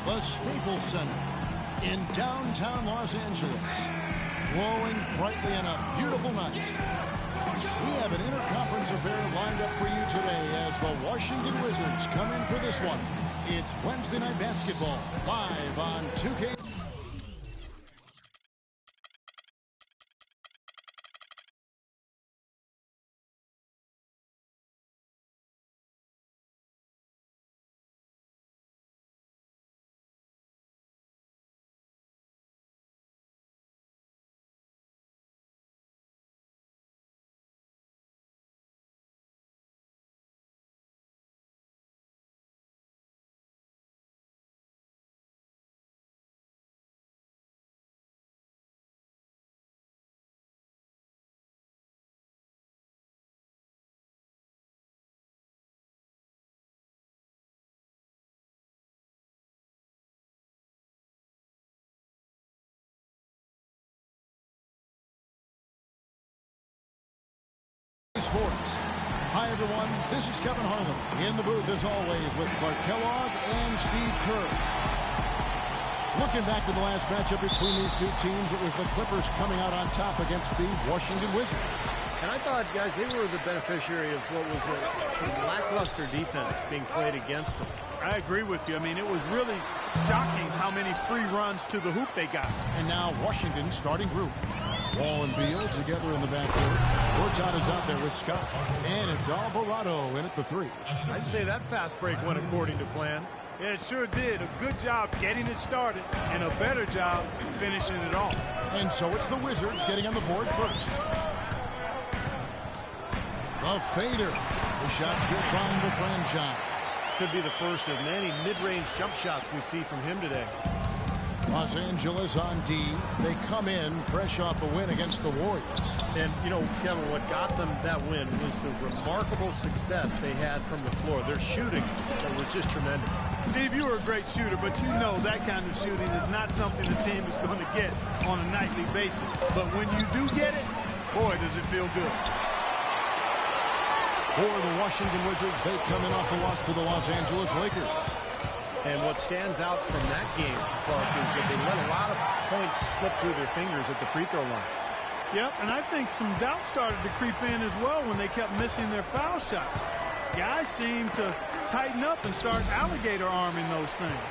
the Staples Center in downtown Los Angeles. Glowing brightly on a beautiful night. We have an interconference affair lined up for you today as the Washington Wizards come in for this one. It's Wednesday Night Basketball, live on 2K. Sports. Hi, everyone. This is Kevin Harlan in the booth, as always, with Clark Kellogg and Steve Kerr. Looking back to the last matchup between these two teams, it was the Clippers coming out on top against the Washington Wizards. And I thought, guys, they were the beneficiary of what was some lackluster defense being played against them. I agree with you. I mean, it was really shocking how many free runs to the hoop they got. And now Washington's starting group. Wall and Beal together in the backcourt. Gortat is out there with Scott. And it's Alvarado in at the three. I'd say that fast break went according to plan. Yeah, it sure did. A good job getting it started and a better job finishing it off. And so it's the Wizards getting on the board first. The fader. The shots good from the franchise. Could be the first of many mid-range jump shots we see from him today. Los Angeles on D. They come in fresh off a win against the Warriors. And, you know, Kevin, what got them that win was the remarkable success they had from the floor. Their shooting was just tremendous. Steve, you were a great shooter, but you know that kind of shooting is not something the team is going to get on a nightly basis. But when you do get it, boy, does it feel good. For the Washington Wizards, they come in off the loss to the Los Angeles Lakers. And what stands out from that game, Clark, is that they let a lot of points slip through their fingers at the free throw line. Yep, and I think some doubt started to creep in as well when they kept missing their foul shots. Guys seem to tighten up and start alligator arming those things.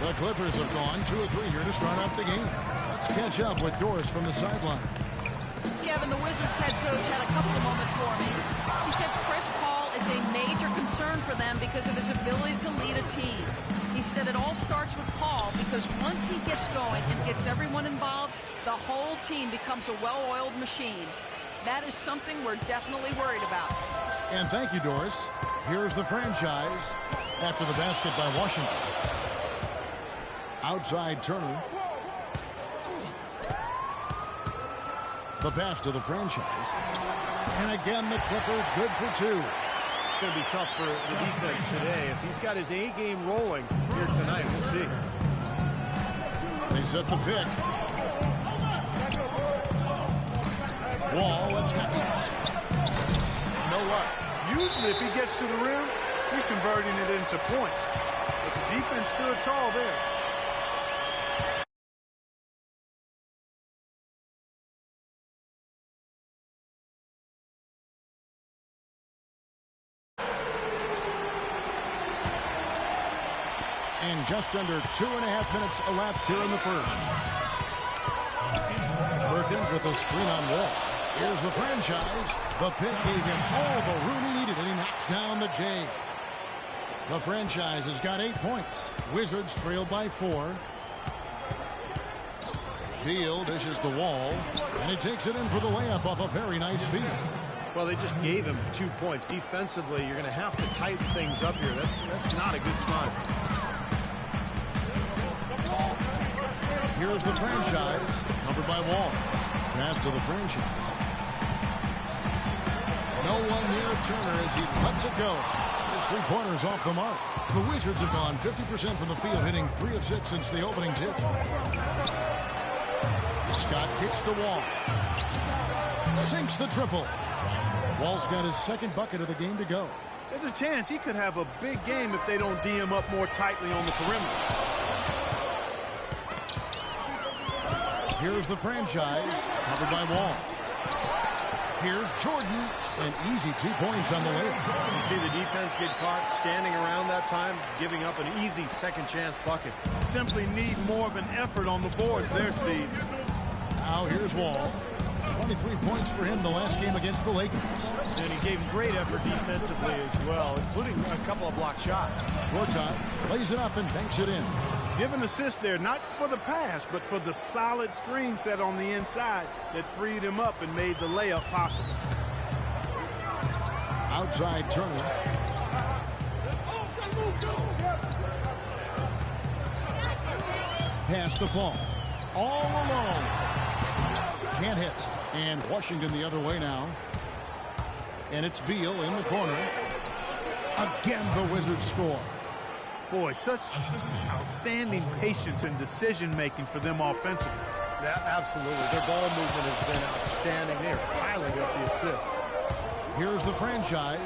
The Clippers have gone 2 or 3 here to start off the game. Let's catch up with Doris from the sideline. Kevin, the Wizards head coach had a couple of moments for me. He said Chris Paul is a major concern for them because of his ability to lead a team. He said it all starts with Paul because once he gets going and gets everyone involved, the whole team becomes a well-oiled machine. That is something we're definitely worried about. And thank you, Doris. Here's the franchise after the basket by Washington. Outside Turner. The pass to the franchise. And again, the Clippers good for 2. It's going to be tough for the defense today. If he's got his A game rolling here tonight, we'll see. They set the pick. Wall attacking. You know what? Usually if he gets to the rim, he's converting it into points. But the defense stood tall there. And just under 2.5 minutes elapsed here in the first. Perkins with a screen on Wall. Here's the franchise. The pick gave him all the room he needed, and he knocks down the J. The franchise has got 8 points. Wizards trail by 4. Beal dishes the Wall, and he takes it in for the layup off a very nice feed. Well, they just gave him 2 points. Defensively, you're going to have to tighten things up here. That's not a good sign. Here's the franchise, covered by Wall. Pass to the franchise. No one near Turner as he lets it go. His 3-pointers off the mark. The Wizards have gone 50% from the field, hitting 3 of 6 since the opening tip. Scott kicks the Wall. Sinks the triple. Wall's got his second bucket of the game to go. There's a chance he could have a big game if they don't D him up more tightly on the perimeter. Here's the franchise, covered by Wall. Here's Jordan, and easy 2 points on the layup. You see the defense get caught standing around that time, giving up an easy second chance bucket. Simply need more of an effort on the boards there, Steve. Now here's Wall. 23 points for him the last game against the Lakers. And he gave great effort defensively as well, including a couple of blocked shots. Gortat plays it up and banks it in. Give an assist there, not for the pass, but for the solid screen set on the inside that freed him up and made the layup possible. Outside Turner. Pass to Paul. All alone. Can't hit. And Washington the other way now. And it's Beal in the corner. Again, the Wizards score. Boy, such outstanding patience and decision-making for them offensively. Yeah, absolutely. Their ball movement has been outstanding. They're piling up the assists. Here's the franchise.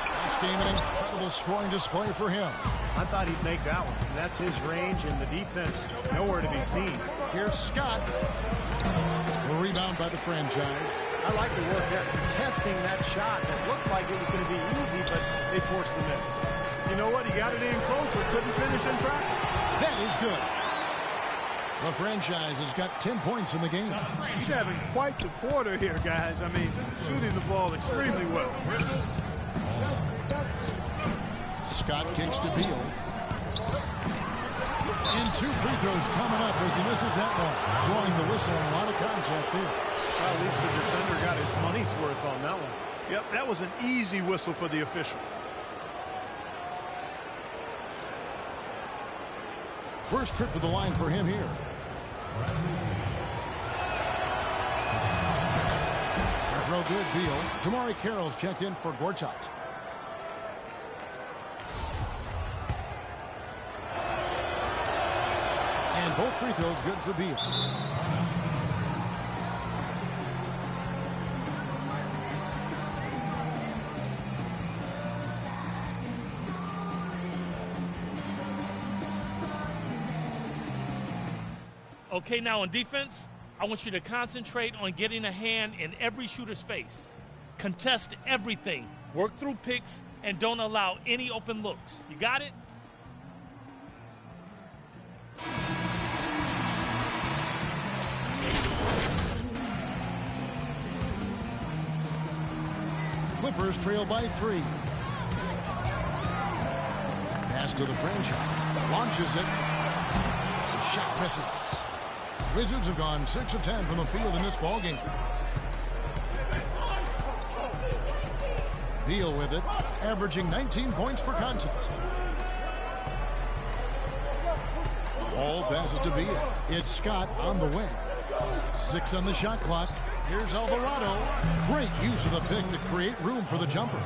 Last game, an incredible scoring display for him. I thought he'd make that one. That's his range, and the defense nowhere to be seen. Here's Scott. A rebound by the franchise. I like the work there, contesting that shot. It looked like it was going to be easy, but they forced the miss. You know what? He got it in close, but couldn't finish in traffic. That is good. The franchise has got 10 points in the game. He's having quite the quarter here, guys. I mean, shooting the ball extremely well. Scott kicks to Beal. And 2 free throws coming up as he misses that one. Drawing the whistle and a lot of contact there. Well, at least the defender got his money's worth on that one. Yep, that was an easy whistle for the official. First trip to the line for him here. The throw good, Beal. Tamari Carroll's checked in for Gortat. And both free throws good for Beal. Okay, now on defense, I want you to concentrate on getting a hand in every shooter's face. Contest everything. Work through picks and don't allow any open looks. You got it? Clippers trail by 3. Pass to the franchise. Launches it. The shot misses. Wizards have gone 6 of 10 from the field in this ballgame. Beal with it, averaging 19 points per contest. Ball passes to Beal. It's Scott on the wing. 6 on the shot clock. Here's Alvarado. Great use of the pick to create room for the jumper.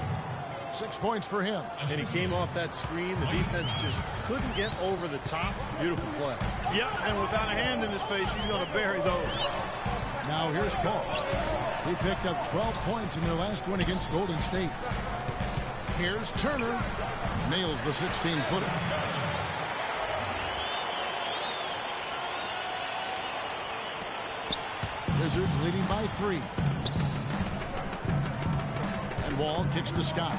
6 points for him. And he came off that screen. The defense just couldn't get over the top. Beautiful play. Yep, and without a hand in his face, he's going to bury those. Now here's Paul. He picked up 12 points in their last win against Golden State. Here's Turner. Nails the 16-footer. Wizards leading by 3. And Wall kicks to Scott.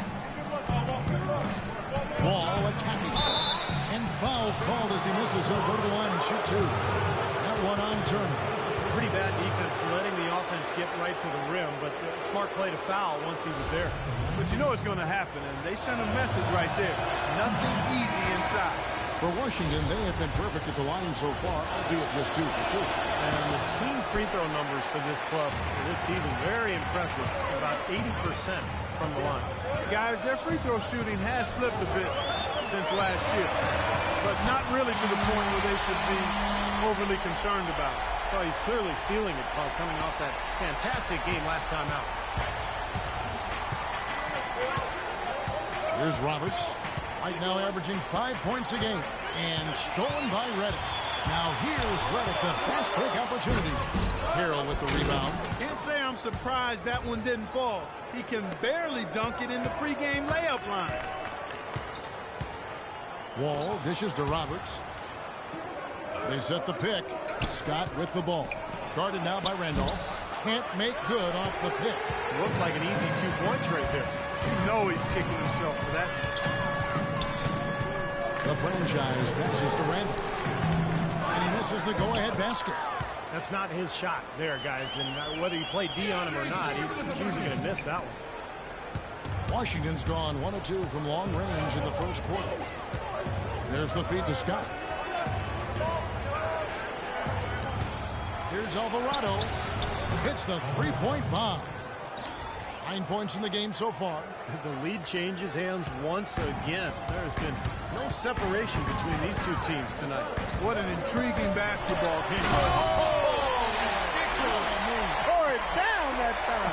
Wall attacking. And foul called as he misses. He'll go to the line and shoot 2. That one on Turner. Pretty bad defense, letting the offense get right to the rim, but smart play to foul once he was there. But you know it's going to happen, and they sent a message right there. Nothing easy inside. For Washington, they have been perfect at the line so far, albeit just 2 for 2. And the team free throw numbers for this club for this season, very impressive. About 80% from the line. Guys, their free throw shooting has slipped a bit since last year, but not really to the point where they should be overly concerned about it. Well, he's clearly feeling it, Paul, coming off that fantastic game last time out. Here's Roberts. Right now averaging 5 points a game. And stolen by Redick. Now here's Redick, the fast break opportunity. Carroll with the rebound. Can't say I'm surprised that one didn't fall. He can barely dunk it in the pregame layup line. Wall dishes to Roberts. They set the pick. Scott with the ball. Guarded now by Randolph. Can't make good off the pick. Looked like an easy 2 points right there. You know he's kicking himself for that. The franchise passes to Randolph. And he misses the go-ahead basket. That's not his shot there, guys. And whether you play D on him or not, he's usually going to miss that one. Washington's gone 1 of 2 from long range in the first quarter. There's the feed to Scott. Here's Alvarado. Hits the three-point bomb. 9 points in the game so far. The lead changes hands once again. There's been no separation between these two teams tonight. What an intriguing basketball game. Ridiculous. Tore it down that time.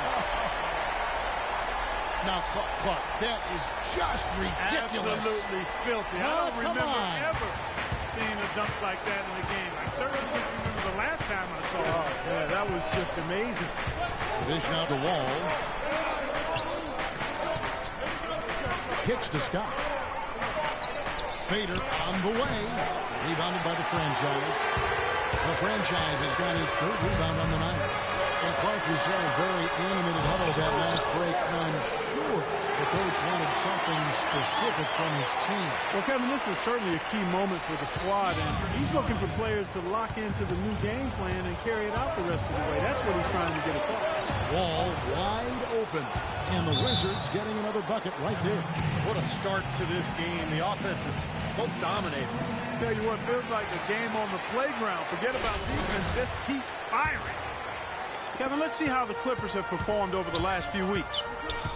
Now, Clark, that is just ridiculous. Absolutely filthy. I don't remember ever seeing a dunk like that in the game. I certainly can't remember the last time I saw it. Oh, yeah, that was just amazing. Dish now to Wall. Kicks to Scott. Fader on the way. Rebounded by the franchise. The franchise has got his third rebound on the night. And Clark, we saw a very animated huddle that last break, and I'm sure the coach wanted something specific from his team. Well, Kevin, this is certainly a key moment for the squad, and he's looking for players to lock into the new game plan and carry it out the rest of the way. That's what he's trying to get across. Wall wide open, and the Wizards getting another bucket right there. What a start to this game. The offense is both dominating. Tell you what, feels like a game on the playground. Forget about defense, just keep firing. Kevin, let's see how the Clippers have performed over the last few weeks.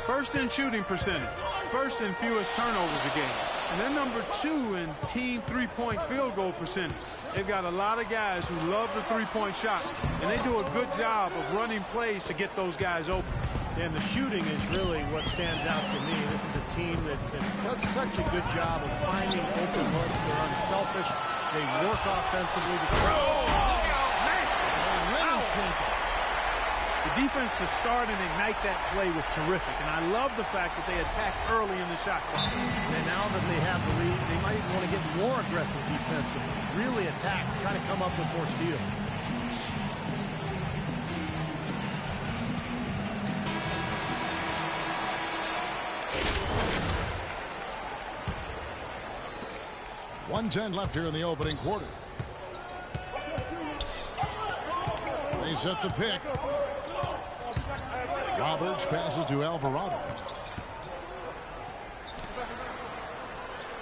First in shooting percentage, first in fewest turnovers a game, and they're number 2 in team three-point field goal percentage. They've got a lot of guys who love the three-point shot, and they do a good job of running plays to get those guys open. And the shooting is really what stands out to me. This is a team that does such a good job of finding open looks. They're unselfish. They work offensively to try. The defense to start and ignite that play was terrific, and I love the fact that they attacked early in the shot clock. And now that they have the lead, they might want to get more aggressive defensively, really attack, try to come up with more steals. .110 left here in the opening quarter. They set the pick. Roberts passes to Alvarado.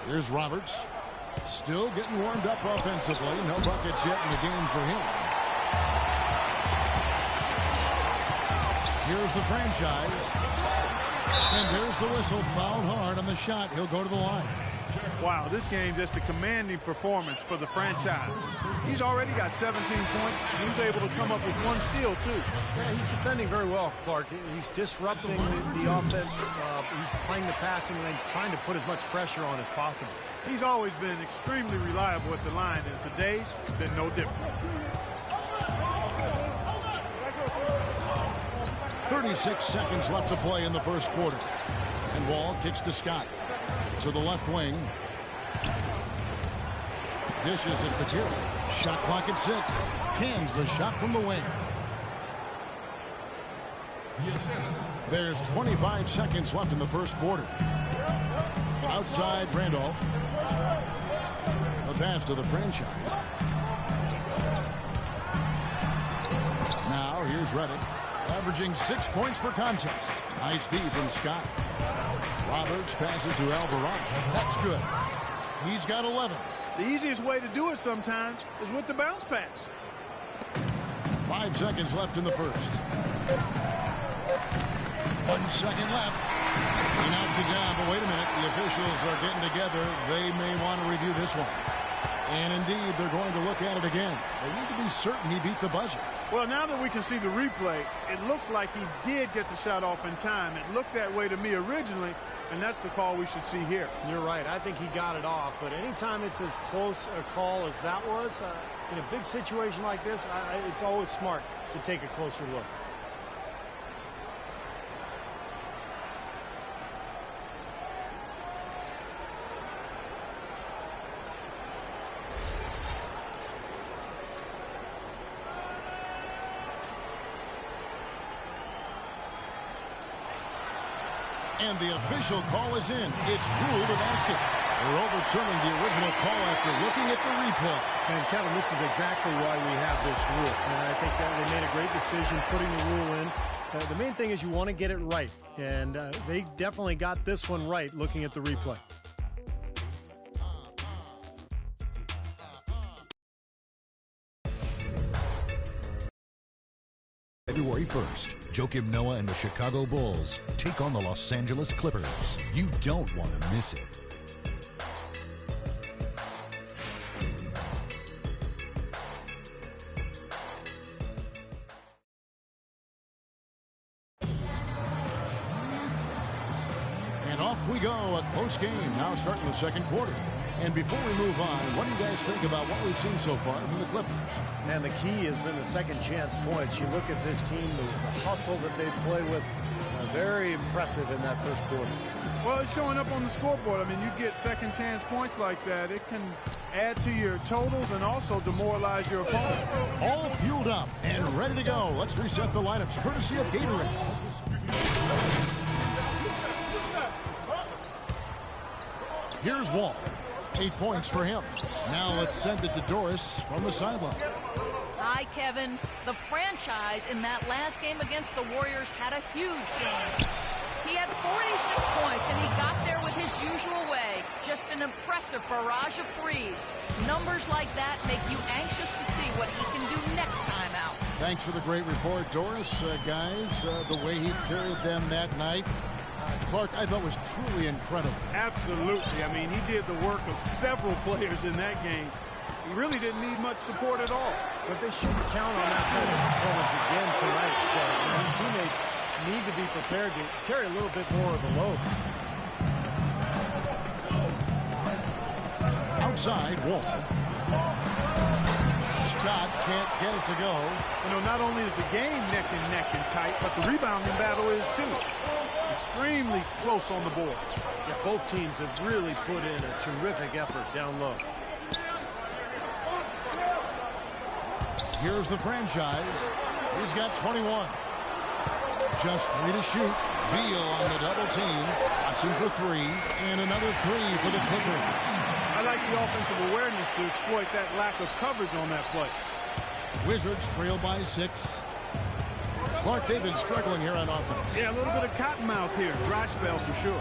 Here's Roberts. Still getting warmed up offensively. No buckets yet in the game for him. Here's the franchise. And there's the whistle. Fouled hard on the shot. He'll go to the line. Wow, this game just a commanding performance for the franchise. He's already got 17 points. He was able to come up with 1 steal, too. Yeah, he's defending very well, Clark. He's disrupting the offense. He's playing the passing lanes, trying to put as much pressure on as possible. He's always been extremely reliable at the line, and today's been no different. 36 seconds left to play in the first quarter. And Wall kicks to Scott. To the left wing. Dishes it to Carroll. Shot clock at 6. Cans the shot from the wing. There's 25 seconds left in the first quarter. Outside Randolph. The pass to the franchise. Now here's Reddick. Averaging 6 points per contest. Nice D from Scott. Roberts passes to Alvarado. That's good. He's got 11. The easiest way to do it sometimes is with the bounce pass. 5 seconds left in the first. 1 second left. He knocks it down, but wait a minute. The officials are getting together. They may want to review this one. And indeed, they're going to look at it again. They need to be certain he beat the buzzer. Well, now that we can see the replay, it looks like he did get the shot off in time. It looked that way to me originally, and that's the call we should see here. You're right. I think he got it off, but anytime it's as close a call as that was, in a big situation like this, it's always smart to take a closer look. And the official call is in. It's ruled a basket. They're overturning the original call after looking at the replay. And, Kevin, this is exactly why we have this rule. And I think that they made a great decision putting the rule in. The main thing is you want to get it right. And they definitely got this one right looking at the replay. February 1st, Joakim Noah and the Chicago Bulls take on the Los Angeles Clippers. You don't want to miss it. And off we go, a close game now starting the second quarter. And before we move on, what do you guys think about what we've seen so far from the Clippers? And the key has been the second chance points. You look at this team, the hustle that they play with, very impressive in that first quarter. Well, it's showing up on the scoreboard. I mean, you get second chance points like that, it can add to your totals and also demoralize your opponent. All fueled up and ready to go. Let's reset the lineups courtesy of Gatorade. Here's Wall. 8 points for him. Now let's send it to Doris from the sideline. Hi, Kevin. The franchise in that last game against the Warriors had a huge game. He had 46 points, and he got there with his usual way. Just an impressive barrage of threes. Numbers like that make you anxious to see what he can do next time out. Thanks for the great report, Doris. Guys, the way he carried them that night, Clark, I thought was truly incredible. Absolutely. I mean, he did the work of several players in that game. He really didn't need much support at all. But they shouldn't count on that type of performance again tonight. His teammates need to be prepared to carry a little bit more of the load. Outside, Wall. Scott can't get it to go. You know, not only is the game neck and tight, but the rebounding battle is too. Extremely close on the board. Yeah, both teams have really put in a terrific effort down low. Here's the franchise. He's got 21. Just 3 to shoot. Beal on the double team. Watson for 3. And another 3 for the Clippers. I like the offensive awareness to exploit that lack of coverage on that play. Wizards trail by 6. Clark, they've been struggling here on offense. Yeah, a little bit of cottonmouth here. Dry spell for sure.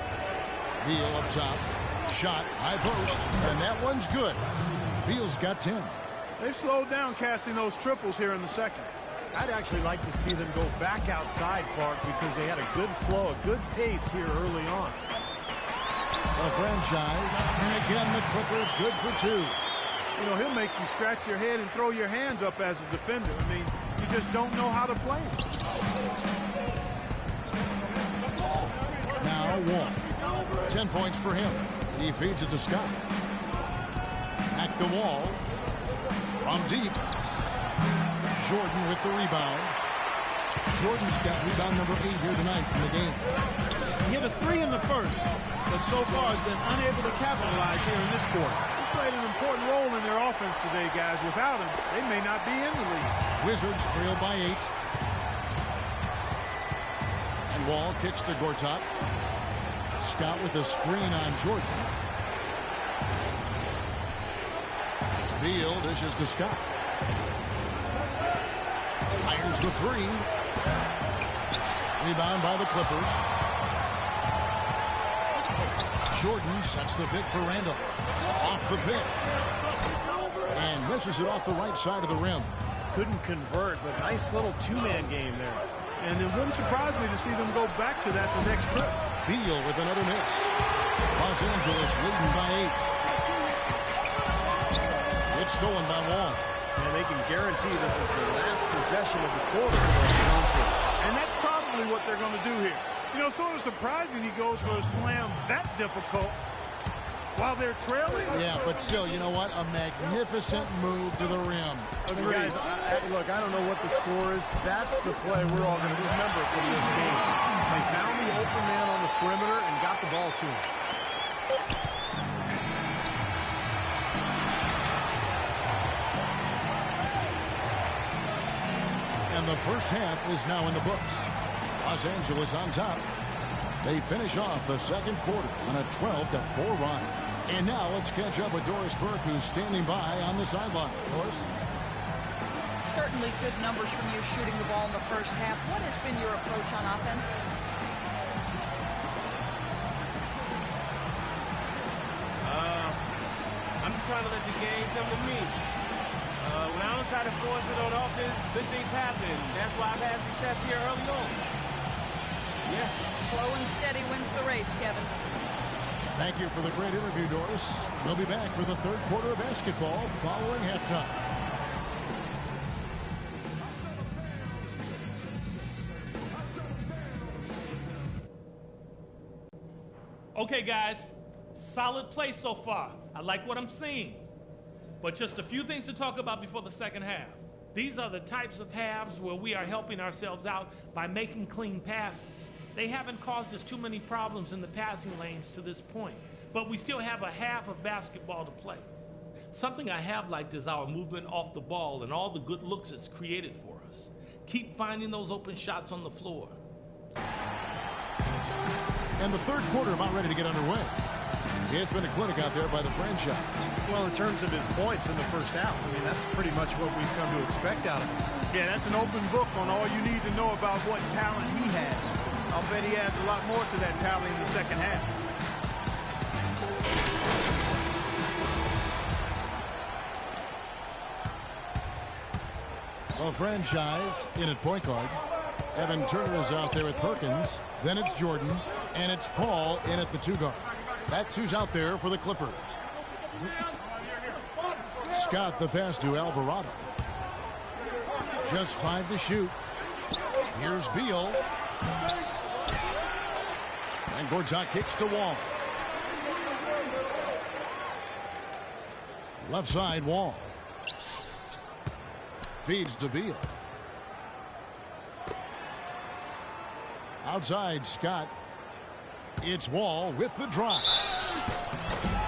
Beal up top. Shot, high post. And that one's good. Beal's got 10. They've slowed down casting those triples here in the second. I'd actually like to see them go back outside, Clark, because they had a good flow, a good pace here early on. The franchise. And again, the Clippers good for 2. You know, he'll make you scratch your head and throw your hands up as a defender. I mean, you just don't know how to play him. Now Wall. 10 points for him. He feeds it to Scott. Back the Wall. From deep. Jordan with the rebound. Jordan's got rebound number 8 here tonight in the game. He hit a 3 in the first, but so far has been unable to capitalize here in this quarter. He's played an important role in their offense today, guys. Without him, they may not be in the league. Wizards trail by 8. And Wall kicks to Gortat. Scott with a screen on Jordan. Beal dishes to Scott. Fires the 3. Rebound by the Clippers. Jordan sets the pick for Randall. Off the pick. And misses it off the right side of the rim. Couldn't convert, but nice little two-man game there. And it wouldn't surprise me to see them go back to that the next trip. Beal with another miss. Los Angeles leading by 8. It's stolen by Wall. And they can guarantee this is the last possession of the quarter they're going to. And that's probably what they're going to do here. You know, sort of surprising he goes for a slam that difficult while they're trailing. Yeah, but still, you know what? A magnificent move to the rim. And guys, look, I don't know what the score is. That's the play we're all going to remember from this game. They found the open man on the perimeter and got the ball to him. And the first half is now in the books. Los Angeles on top. They finish off the second quarter on a 12-4 run. And now let's catch up with Doris Burke, who's standing by on the sideline. Doris? Certainly good numbers from you shooting the ball in the first half. What has been your approach on offense? I'm just trying to let the game come to me. When I don't try to force it on offense, good things happen. That's why I've had success here early on. Yes. Slow and steady wins the race, Kevin. Thank you for the great interview, Doris. We'll be back for the third quarter of basketball following halftime. Okay, guys, solid play so far. I like what I'm seeing. But just a few things to talk about before the second half. These are the types of halves where we are helping ourselves out by making clean passes. They haven't caused us too many problems in the passing lanes to this point, but we still have a half of basketball to play. Something I have liked is our movement off the ball and all the good looks it's created for us. Keep finding those open shots on the floor. And the third quarter about ready to get underway. It's been a clinic out there by the franchise. Well, in terms of his points in the first half, I mean, that's pretty much what we've come to expect out of him. Yeah, that's an open book on all you need to know about what talent he has. I'll bet he adds a lot more to that talent in the second half. A franchise in at point guard. Evan Turner is out there with Perkins. Then it's Jordan. And it's Paul in at the 2 guard. That's who's out there for the Clippers. Scott the pass to Alvarado. Just 5 to shoot. Here's Beal. And Gortat kicks to Wall. Left side, Wall. Feeds to Beal. Outside, Scott. It's Wall with the drive.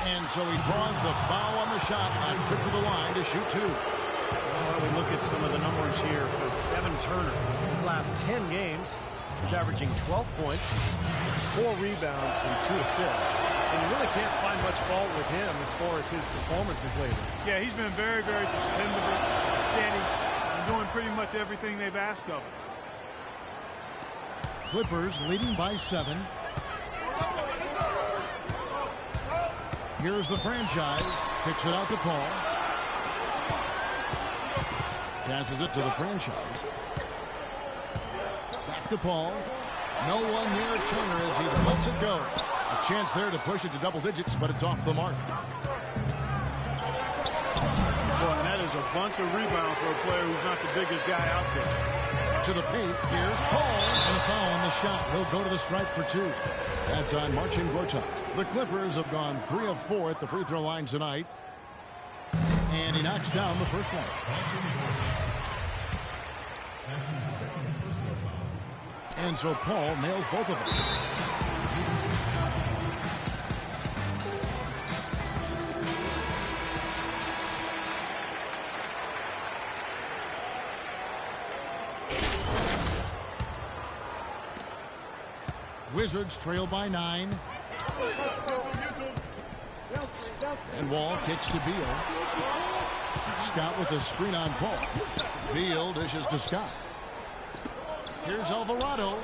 And so he draws the foul on the shot on trip to the line to shoot 2. Well, we look at some of the numbers here for Evan Turner. His last 10 games, he's averaging 12 points, 4 rebounds, and 2 assists. And you really can't find much fault with him as far as his performances lately. Yeah, he's been very, very dependable, steady, and doing pretty much everything they've asked of him. Clippers leading by 7. Here's the franchise. Kicks it out to Paul. Passes it to the franchise. Back to Paul. No one near Turner as he lets it go. A chance there to push it to double digits, but it's off the mark. Boy, and that is a bunch of rebounds for a player who's not the biggest guy out there. To the paint. Here's Paul. And a foul on the shot. He'll go to the stripe for 2. That's on Marcin Gortat. The Clippers have gone 3 of 4 at the free throw line tonight. And he knocks down the first one. And so Paul nails both of them. Wizards trail by 9. And Wall kicks to Beal. Scott with a screen on Paul. Beal dishes to Scott. Here's Alvarado.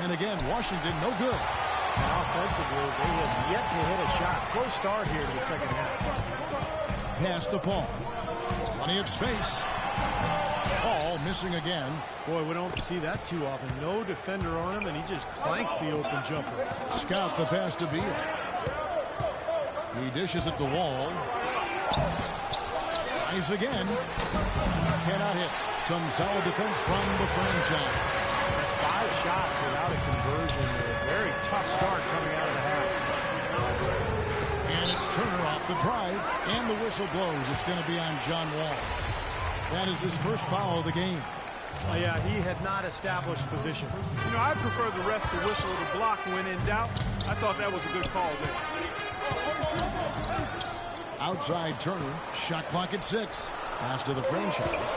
And again, Washington no good. And offensively, they have yet to hit a shot. Slow start here in the second half. Pass to Paul. Plenty of space. Paul missing again. Boy, we don't see that too often. No defender on him, and he just clanks the open jumper. Scott the pass to Beal. He dishes it to Wall. Tries again. Cannot hit. Some solid defense from the franchise. That's 5 shots without a conversion. A very tough start coming out of the half. And it's Turner off the drive. And the whistle blows. It's going to be on John Wall. That is his first foul of the game. Yeah, he had not established position. You know, I prefer the refs to whistle the block when in doubt. I thought that was a good call there. Outside Turner. Shot clock at 6. Pass to the franchise.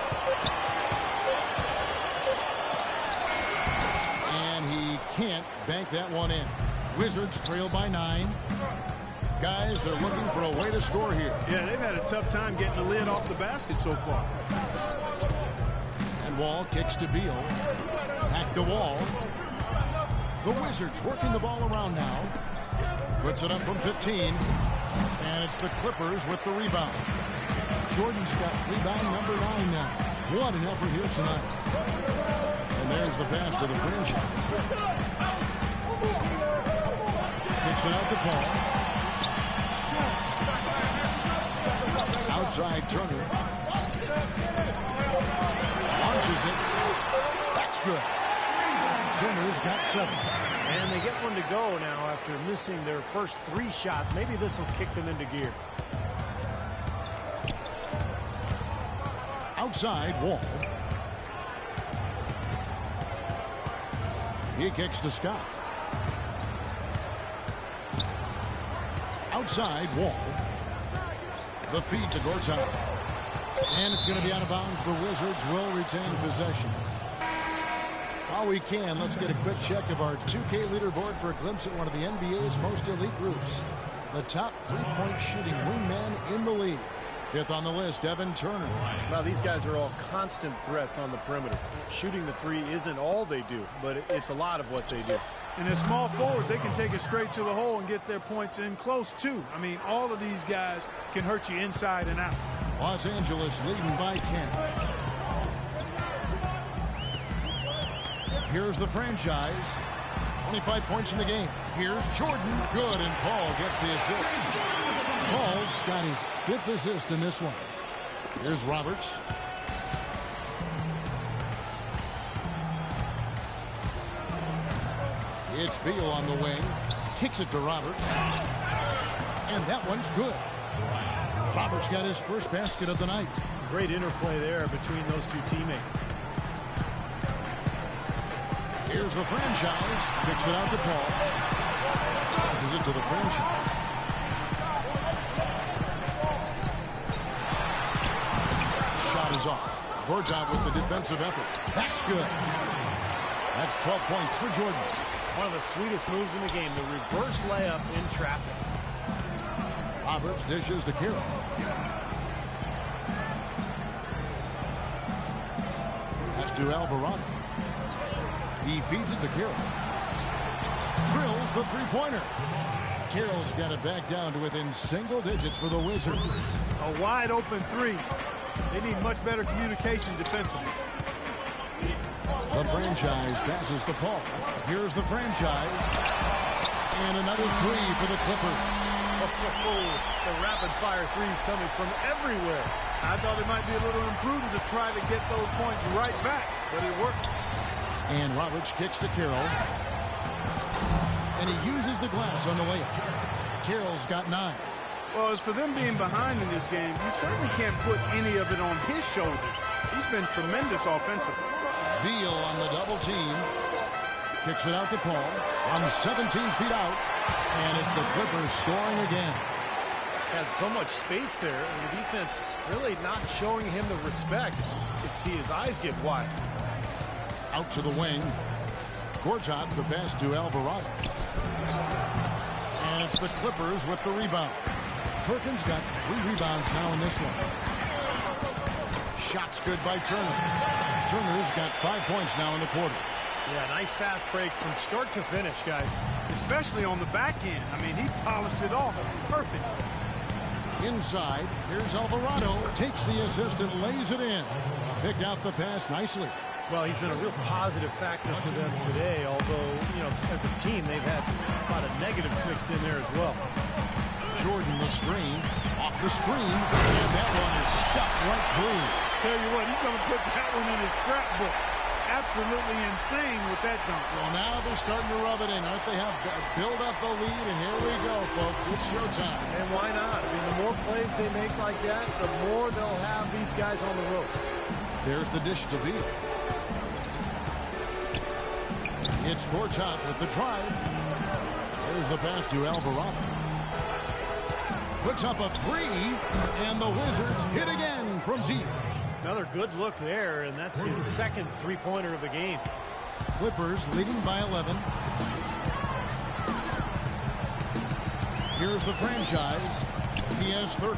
And he can't bank that one in. Wizards trail by 9. Guys, they're looking for a way to score here. Yeah, they've had a tough time getting the lid off the basket so far. And Wall kicks to Beal. Back to Wall. The Wizards working the ball around now. Puts it up from 15. And it's the Clippers with the rebound. Jordan's got rebound number 9 now. What an effort here tonight. And there's the pass to the franchise. Kicks it out to Paul. Outside Turner. Launches it. That's good. Turner's got 7. And they get one to go now after missing their first 3 shots. Maybe this will kick them into gear. Outside Wall. He kicks to Scott. Outside Wall. The feed to Gortat. And it's going to be out of bounds. The Wizards will retain possession. While we can, let's get a quick check of our 2K leaderboard for a glimpse at one of the NBA's most elite groups. The top 3-point shooting wingman in the league. 5th on the list, Evan Turner. Well, these guys are all constant threats on the perimeter. Shooting the 3 isn't all they do, but it's a lot of what they do. And as small forwards, they can take it straight to the hole and get their points in close, too. I mean, all of these guys can hurt you inside and out. Los Angeles leading by 10. Here's the franchise. 25 points in the game. Here's Jordan. Good, and Paul gets the assist. Paul's got his 5th assist in this one. Here's Roberts. It's Beal on the wing. Kicks it to Roberts. And that one's good. Roberts got his first basket of the night. Great interplay there between those 2 teammates. Here's the franchise. Kicks it out to Paul. Passes it to the franchise. Shot is off. Gortat with the defensive effort. That's good. That's 12 points for Jordan. One of the sweetest moves in the game, the reverse layup in traffic. Roberts dishes to Carroll. Pass to Alvarado. He feeds it to Carroll. Drills the 3-pointer. Carroll's got it back down to within single digits for the Wizards. A wide open 3. They need much better communication defensively. The franchise passes to Paul. Here's the franchise. And another 3 for the Clippers. The rapid-fire threes coming from everywhere. I thought it might be a little imprudent to try to get those points right back, but it worked. And Roberts kicks to Carroll. And he uses the glass on the layup. Carroll's got 9. Well, as for them being behind in this game, you certainly can't put any of it on his shoulders. He's been tremendous offensively. Beal on the double team. Kicks it out to Paul. From 17 feet out. And it's the Clippers scoring again. Had so much space there, and the defense really not showing him the respect. You could see his eyes get wide. Out to the wing. Gortat, the pass to Alvarado. And it's the Clippers with the rebound. Perkins got 3 rebounds now in this one. Shots good by Turner. Turner's got 5 points now in the quarter. Yeah, nice fast break from start to finish, guys. Especially on the back end. I mean, he polished it off. Perfect. Inside, here's Alvarado. Takes the assist and lays it in. Picked out the pass nicely. Well, he's been a real positive factor for them today, although, you know, as a team, they've had a lot of negatives mixed in there as well. Jordan the screen. Off the screen. And that one is stuck right through. Tell you what, he's going to put that one in his scrapbook. Absolutely insane with that dunk. Well, now they're starting to rub it in. Aren't they? Have build up a lead, and here we go, folks. It's showtime. And why not? I mean, the more plays they make like that, the more they'll have these guys on the ropes. There's the dish to Beal. It's Gortat with the drive. There's the pass to Alvarado. Puts up a 3, and the Wizards hit again from deep. Another good look there, and that's his second three-pointer of the game. Clippers leading by 11. Here's the franchise. He has 30.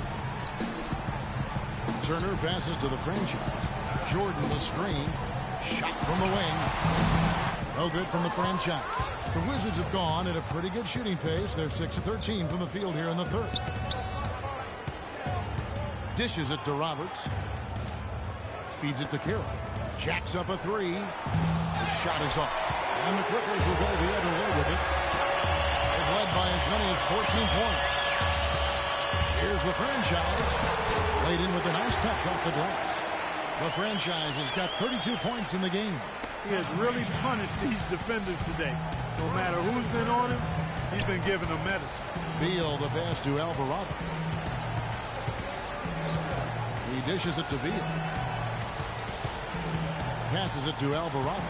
Turner passes to the franchise. Jordan the screen. Shot from the wing. No good from the franchise. The Wizards have gone at a pretty good shooting pace. They're 6 of 13 from the field here in the third. Dishes it to Roberts. Feeds it to Carroll. Jacks up a three. The shot is off. And the Clippers will go the other way with it. They've led by as many as 14 points. Here's the franchise. Laid in with a nice touch off the glass. The franchise has got 32 points in the game. He has really punished these defenders today. No matter who's been on him, he's been giving them medicine. Beal, the pass to Alvarado. He dishes it to Beal. Passes it to Alvarado.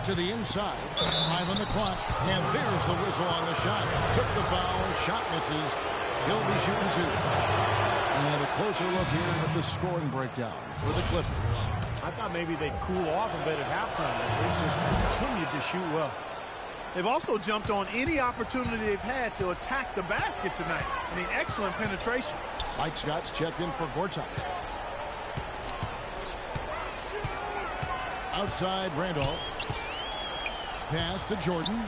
To the inside. 5 on the clock. And there's the whistle on the shot. Took the foul. Shot misses. He'll be shooting 2. And a closer look here at the scoring breakdown for the Clippers. I thought maybe they'd cool off a bit at halftime, but they just continued to shoot well. They've also jumped on any opportunity they've had to attack the basket tonight. I mean, excellent penetration. Mike Scott's checked in for Gortat. Outside, Randolph. Pass to Jordan.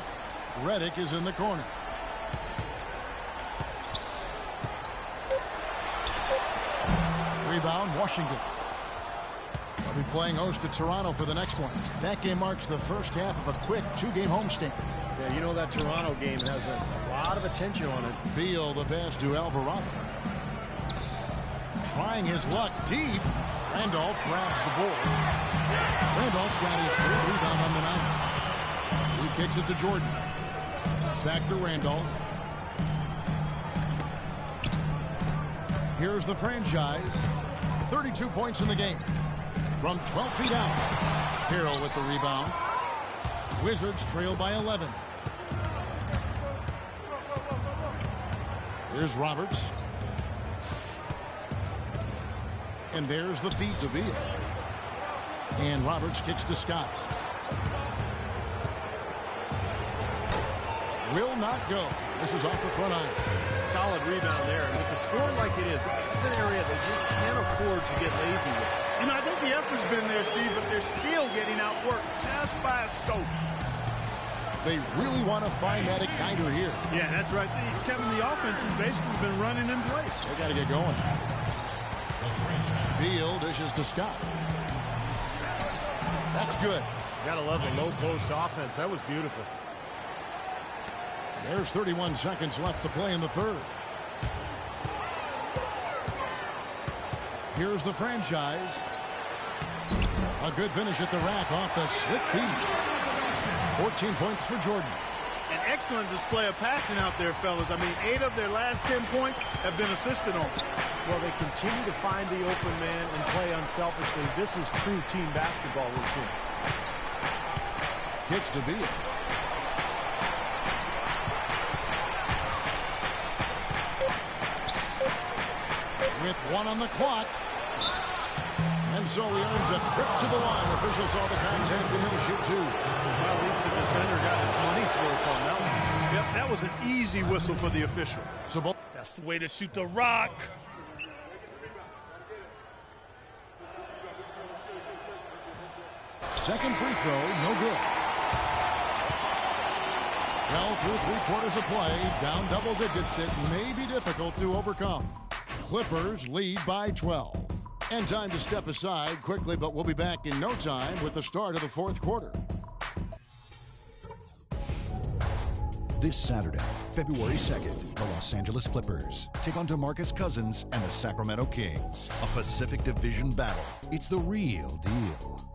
Redick is in the corner. Rebound, Washington. They'll be playing host to Toronto for the next one. That game marks the first half of a quick 2-game homestand. Yeah, you know that Toronto game has a lot of attention on it. Beal, the pass to Alvarado. Trying his luck deep. Randolph grabs the board. Randolph's got his 3rd rebound on the night. He kicks it to Jordan. Back to Randolph. Here's the franchise. 32 points in the game. From 12 feet out. Carroll with the rebound. Wizards trail by 11. Here's Roberts. And there's the feed to Beal. And Roberts kicks to Scott. Will not go. This is off the front iron. Solid rebound there. And with the score like it is, it's an area they just can't afford to get lazy with. You know, I think the effort's been there, Steve, but they're still getting outworked just by a skosh. They really want to find that igniter here. Yeah, that's right. Kevin, the offense has basically been running in place. They got to get going. Beal dishes to Scott. That's good. Gotta love the low post offense. That was beautiful. There's 31 seconds left to play in the third. Here's the franchise. A good finish at the rack off the slick feed. 14 points for Jordan. An excellent display of passing out there, fellas. I mean, 8 of their last 10 points have been assisted on. Well, they continue to find the open man and play unselfishly. This is true team basketball we're seeing. Kicks to Beal. With 1 on the clock. And so he earns a trip to the line. Official saw the contact and he'll shoot 2. Well, at least the defender got his money's worth on that one. Yep, that was an easy whistle for the official. So That's the way to shoot the rock. second free throw, no good. Well, through 3/4 of play, down double digits, it may be difficult to overcome. Clippers lead by 12. And time to step aside quickly, but we'll be back in no time with the start of the 4th quarter. This Saturday, February 2nd, the Los Angeles Clippers take on DeMarcus Cousins and the Sacramento Kings. A Pacific Division battle. It's the real deal.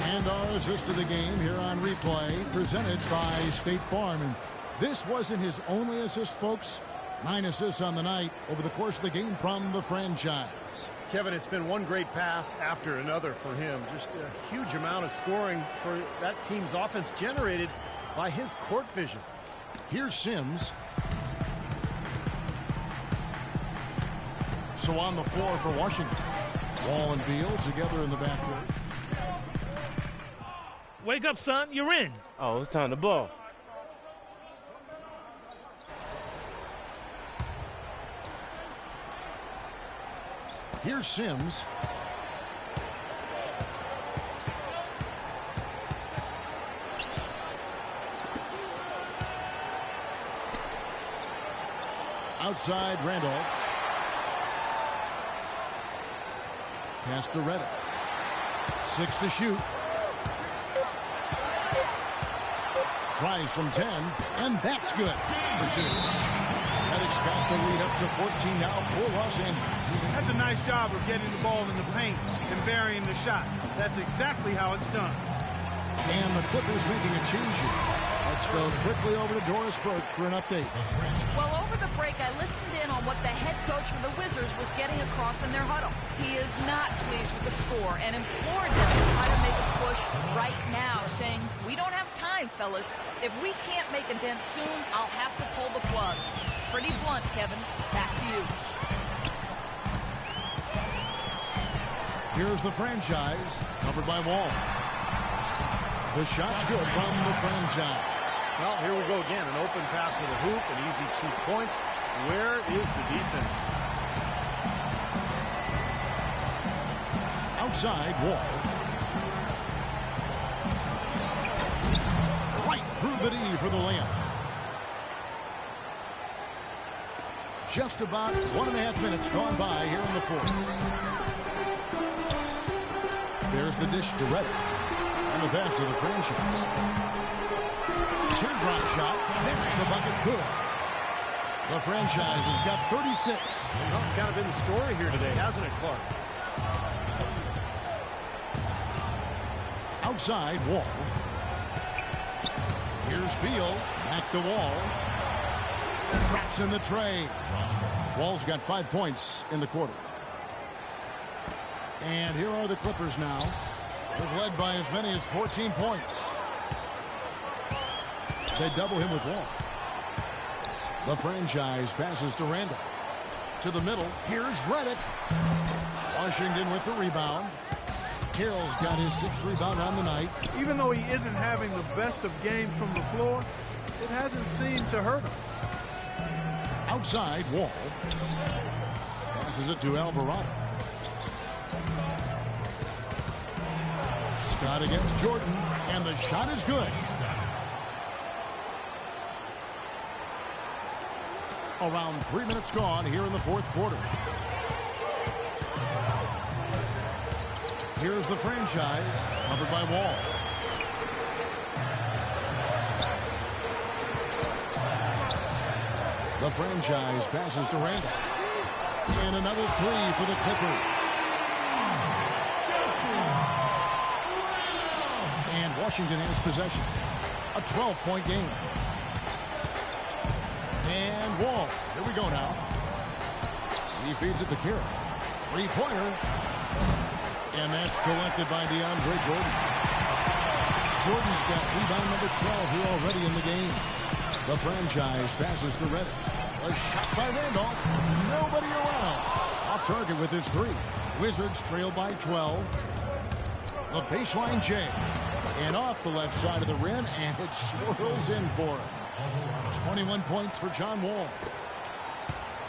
And our assist to the game here on replay, presented by State Farm. And this wasn't his only assist, folks. 9 assists on the night over the course of the game from the franchise. Kevin, it's been one great pass after another for him. Just a huge amount of scoring for that team's offense generated by his court vision. Here's Sims. also on the floor for Washington. Wall and Beal together in the backcourt. Wake up, son. You're in. Oh, it's time to ball. Here's Sims. Outside, Randolph. Pass to Reddick. 6 to shoot. Tries from 10, and that's good for 2. Reddick's got the lead up to 14 now for Los Angeles. That's a nice job of getting the ball in the paint and burying the shot. That's exactly how it's done. And the Clippers making a change here. Let's go quickly over to Doris Burke for an update. Well, over the break, I listened in on what the head coach for the Wizards was getting across in their huddle. He is not pleased with the score and implored them to try to make a push right now, saying, "We don't have time, fellas. If we can't make a dent soon, I'll have to pull the plug." Pretty blunt, Kevin. Back to you. Here's the franchise, covered by Wall. The shot's good from the franchise. Well, here we go again. An open path to the hoop, an easy 2 points. Where is the defense? Outside, Wall. Right through the D for the layup. Just about 1.5 minutes gone by here in the fourth. There's the dish to Reddick. And the pass to the franchise. Teardrop shot. There's the bucket. Good. The franchise has got 36. Well, it's kind of been the story here today, hasn't it, Clark? Outside, Wall. Here's Beal. Back to Wall. Drops in the tray. Wall's got 5 points in the quarter. And here are the Clippers now. They've led by as many as 14 points. They double him with Wall. The franchise passes to Randolph. To the middle. Here's Reddick. Washington with the rebound. Carroll's got his 6th rebound on the night. Even though he isn't having the best of games from the floor, it hasn't seemed to hurt him. Outside, Wall. Passes it to Alvarado. Scott against Jordan, and the shot is good. Around 3 minutes gone here in the fourth quarter. Here's the franchise, covered by Wall. The franchise passes to Randolph. And another 3 for the Clippers. And Washington has possession. A 12-point game. And Wall. Here we go now. He feeds it to Carroll. 3-pointer. And that's collected by DeAndre Jordan. Jordan's got rebound number 12 here already in the game. The franchise passes to Reddick. A shot by Randolph. Nobody around. Off target with his 3. Wizards trail by 12. The baseline J. And off the left side of the rim, and it swirls in for him. 21 points for John Wall.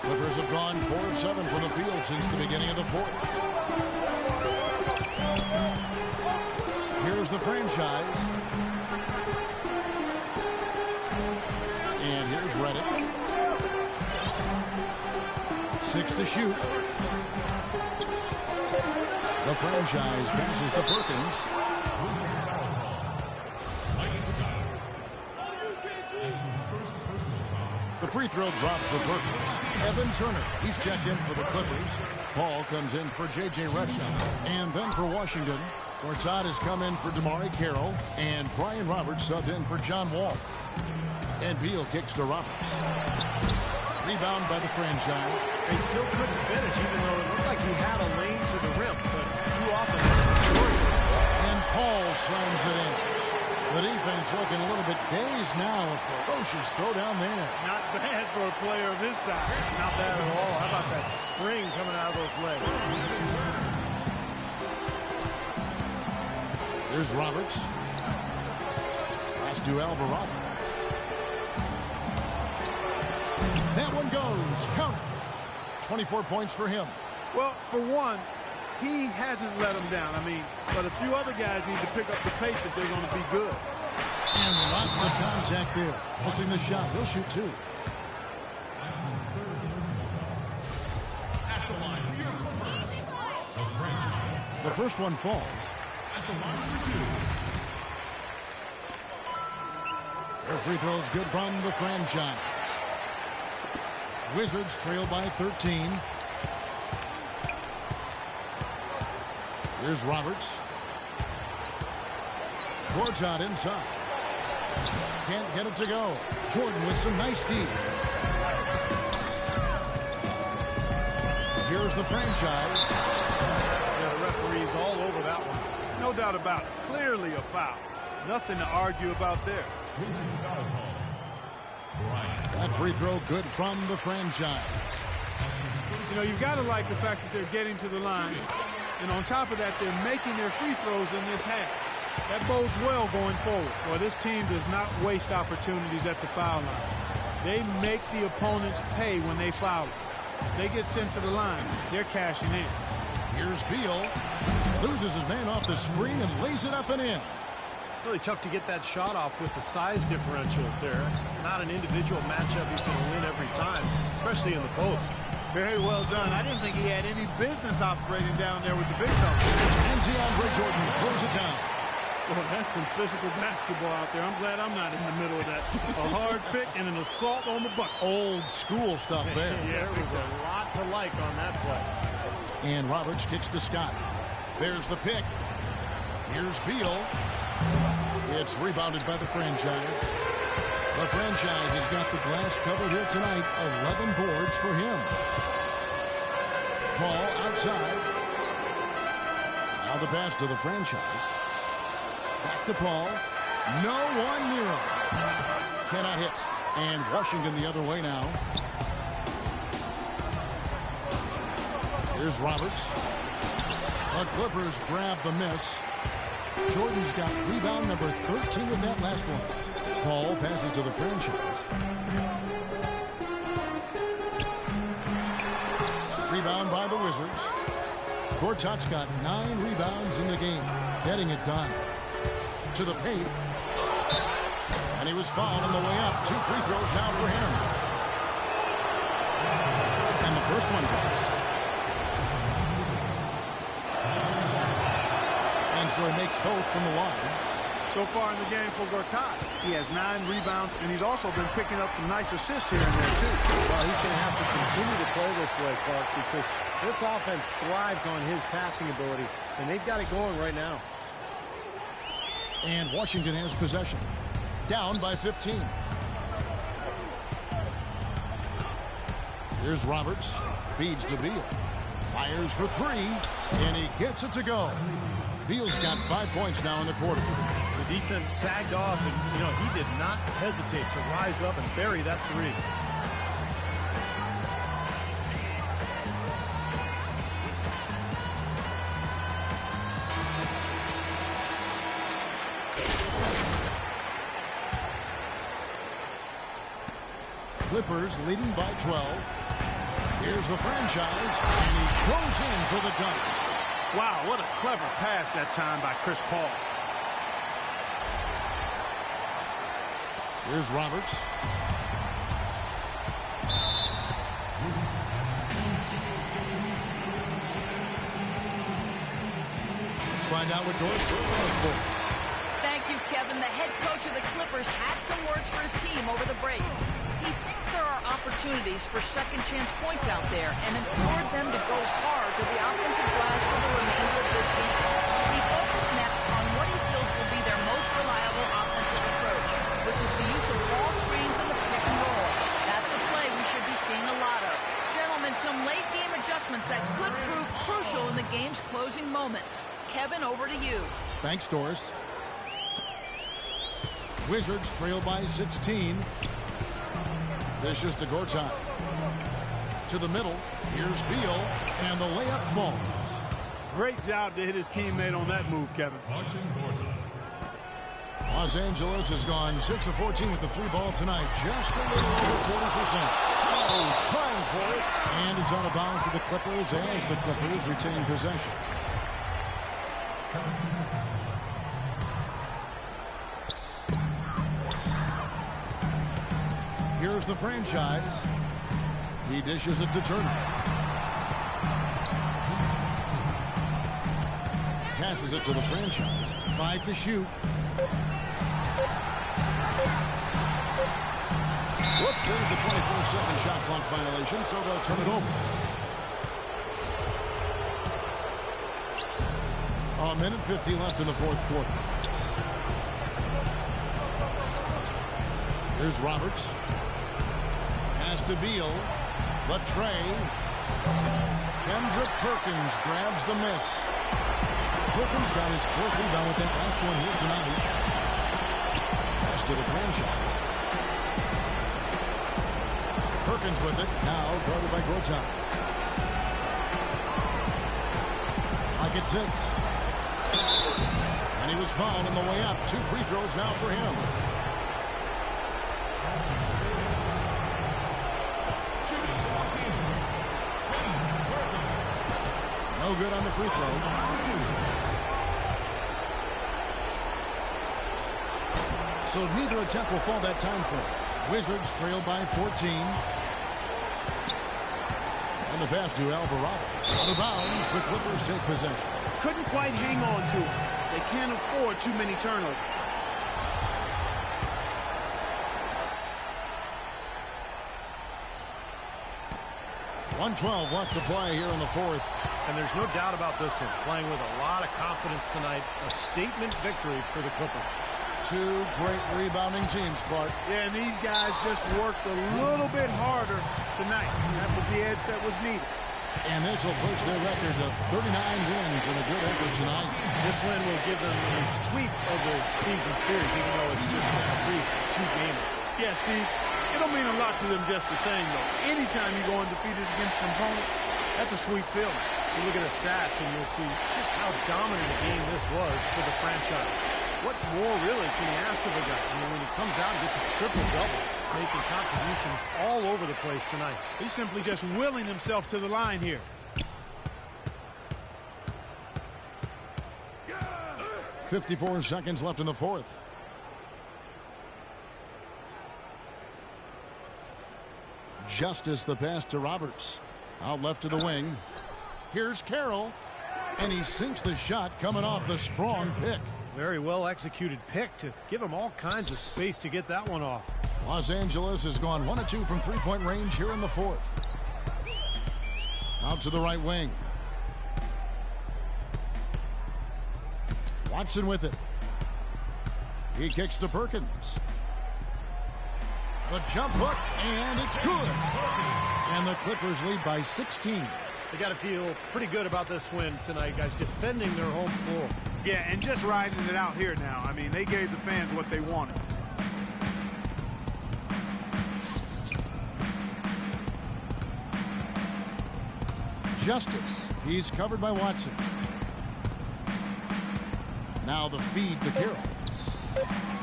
Clippers have gone 4 of 7 from the field since the beginning of the fourth. Here's the franchise. And here's Reddick. 6 to shoot. The franchise passes to Perkins. The free throw drops for Perkins. Evan Turner, he's checked in for the Clippers. Paul comes in for J.J. Redick. And then for Washington, Gortat has come in for DeMar Carroll. And Brian Roberts subbed in for John Wall. And Beal kicks to Roberts. Rebound by the franchise. They still couldn't finish, even though it looked like he had a lane to the rim. But too often, that's the story. And Paul slams it in. The defense Giants looking a little bit dazed now. A ferocious throw down there. Not bad for a player of his size. Not bad at all. How about that spring coming out of those legs? Here's Roberts. Pass to Alvarado. That one goes. Count it. 24 points for him. Well, for one, he hasn't let them down. I mean, but a few other guys need to pick up the pace if they're going to be good. And lots of contact there. Missing the shot. He'll shoot two. The first one falls. Their free throw is good from the franchise. Wizards trail by 13. Here's Roberts. Gortat inside. Can't get it to go. Jordan with some nice D. Here's the franchise. Yeah, the referee's all over that one. No doubt about it. Clearly a foul. Nothing to argue about there. That free throw good from the franchise. You know, you've got to like the fact that they're getting to the line. And on top of that, they're making their free throws in this half. That bodes well going forward. Well, this team does not waste opportunities at the foul line. They make the opponents pay when they foul. If they get sent to the line, they're cashing in. Here's Beal. Loses his man off the screen and lays it up and in. Really tough to get that shot off with the size differential there. It's not an individual matchup he's going to win every time, especially in the post. Very well done. I didn't think he had any business operating down there with the big fella. And DeAndre Jordan throws it down. Boy, that's some physical basketball out there. I'm glad I'm not in the middle of that. A hard pick and an assault on the bucket. Old school stuff there. Yeah, there was a lot to like on that play. And Roberts kicks to Scott. There's the pick. Here's Beal. It's rebounded by the franchise. The franchise has got the glass covered here tonight. 11 boards for him. Paul outside. Now the pass to the franchise. Back to Paul. No one near him. Cannot hit. And Washington the other way now. Here's Roberts. The Clippers grab the miss. Jordan's got rebound number 13 with that last one. Paul passes to the franchise. Rebound by the Wizards. Gortat's got 9 rebounds in the game. Getting it done. To the paint. And he was fouled on the way up. 2 free throws now for him. And the first one drops. And so he makes both from the line. So far in the game for Gortat, he has 9 rebounds, and he's also been picking up some nice assists here and there, too. Well, he's going to have to continue to play this way, Clark, because this offense thrives on his passing ability, and they've got it going right now. And Washington has possession. Down by 15. Here's Roberts. Feeds to Beal. Fires for 3, and he gets it to go. Beal's got 5 points now in the quarter. The defense sagged off, and, he did not hesitate to rise up and bury that 3. Clippers leading by 12. Here's the franchise, and he goes in for the dunk. Wow, what a clever pass that time by Chris Paul. Here's Roberts. Let's find out what Doris Burke for. Thank you, Kevin. The head coach of the Clippers had some words for his team over the break. He thinks there are opportunities for second-chance points out there and implored them to go hard to the offensive glass for the remainder of this week. He focused next on what he feels will be their most reliable offensive approach, which is the use of ball screens and the pick and roll. That's a play we should be seeing a lot of. Gentlemen, some late-game adjustments that could prove crucial in the game's closing moments. Kevin, over to you. Thanks, Doris. Wizards trail by 16. Dishes to Gortat. To the middle. Here's Beal. And the layup falls. Great job to hit his teammate on that move, Kevin. Los Angeles has gone 6 of 14 with the 3 ball tonight. Just a little over 40%. Oh, trying for it. And it's out of bounds to the Clippers as the Clippers retain possession. Here's the franchise. He dishes it to Turner. Passes it to the franchise. 5 to shoot. Whoops, there's the 24-second shot clock violation, so they'll turn it over. A minute 50 left in the fourth quarter. Here's Roberts. Pass to Beal. The tray. Kendrick Perkins grabs the miss. Perkins got his 4th rebound with that last one here tonight. Pass to the franchise. Perkins with it. Now guarded by Gortat. Like at 6. And he was fouled on the way up. 2 free throws now for him. No good on the free throw. So neither attempt will fall that time frame. Wizards trail by 14. And the pass to Alvarado. Out of bounds, the Clippers take possession. Couldn't quite hang on to it. They can't afford too many turnovers. .112 left to play here in the fourth. And there's no doubt about this one. Playing with a lot of confidence tonight. A statement victory for the Clippers. 2 great rebounding teams, Clark. Yeah, and these guys just worked a little bit harder tonight. That was the edge that was needed. And this will push their record to 39 wins and a good effort tonight. This win will give them a sweep of the season series, even though it's just a brief 2-gamer. Yeah, Steve, it'll mean a lot to them just the same, though. Anytime you go undefeated against an opponent, that's a sweet feeling. You look at the stats and you'll see just how dominant a game this was for the franchise. What more really can you ask of a guy? I mean, when he comes out and gets a triple-double, making contributions all over the place tonight. He's simply just willing himself to the line here. Yeah. 54 seconds left in the fourth. Justice the pass to Roberts. Out left to the wing. Here's Carroll. And he sinks the shot coming off the strong pick. Very well executed pick to give him all kinds of space to get that one off. Los Angeles has gone 1 of 2 from 3-point range here in the fourth. Out to the right wing. Watson with it. He kicks to Perkins. The jump hook, and it's good. And the Clippers lead by 16. They got to feel pretty good about this win tonight, guys, defending their home floor. Yeah, and just riding it out here now. I mean, they gave the fans what they wanted. Justice. He's covered by Watson. Now the feed to Carroll.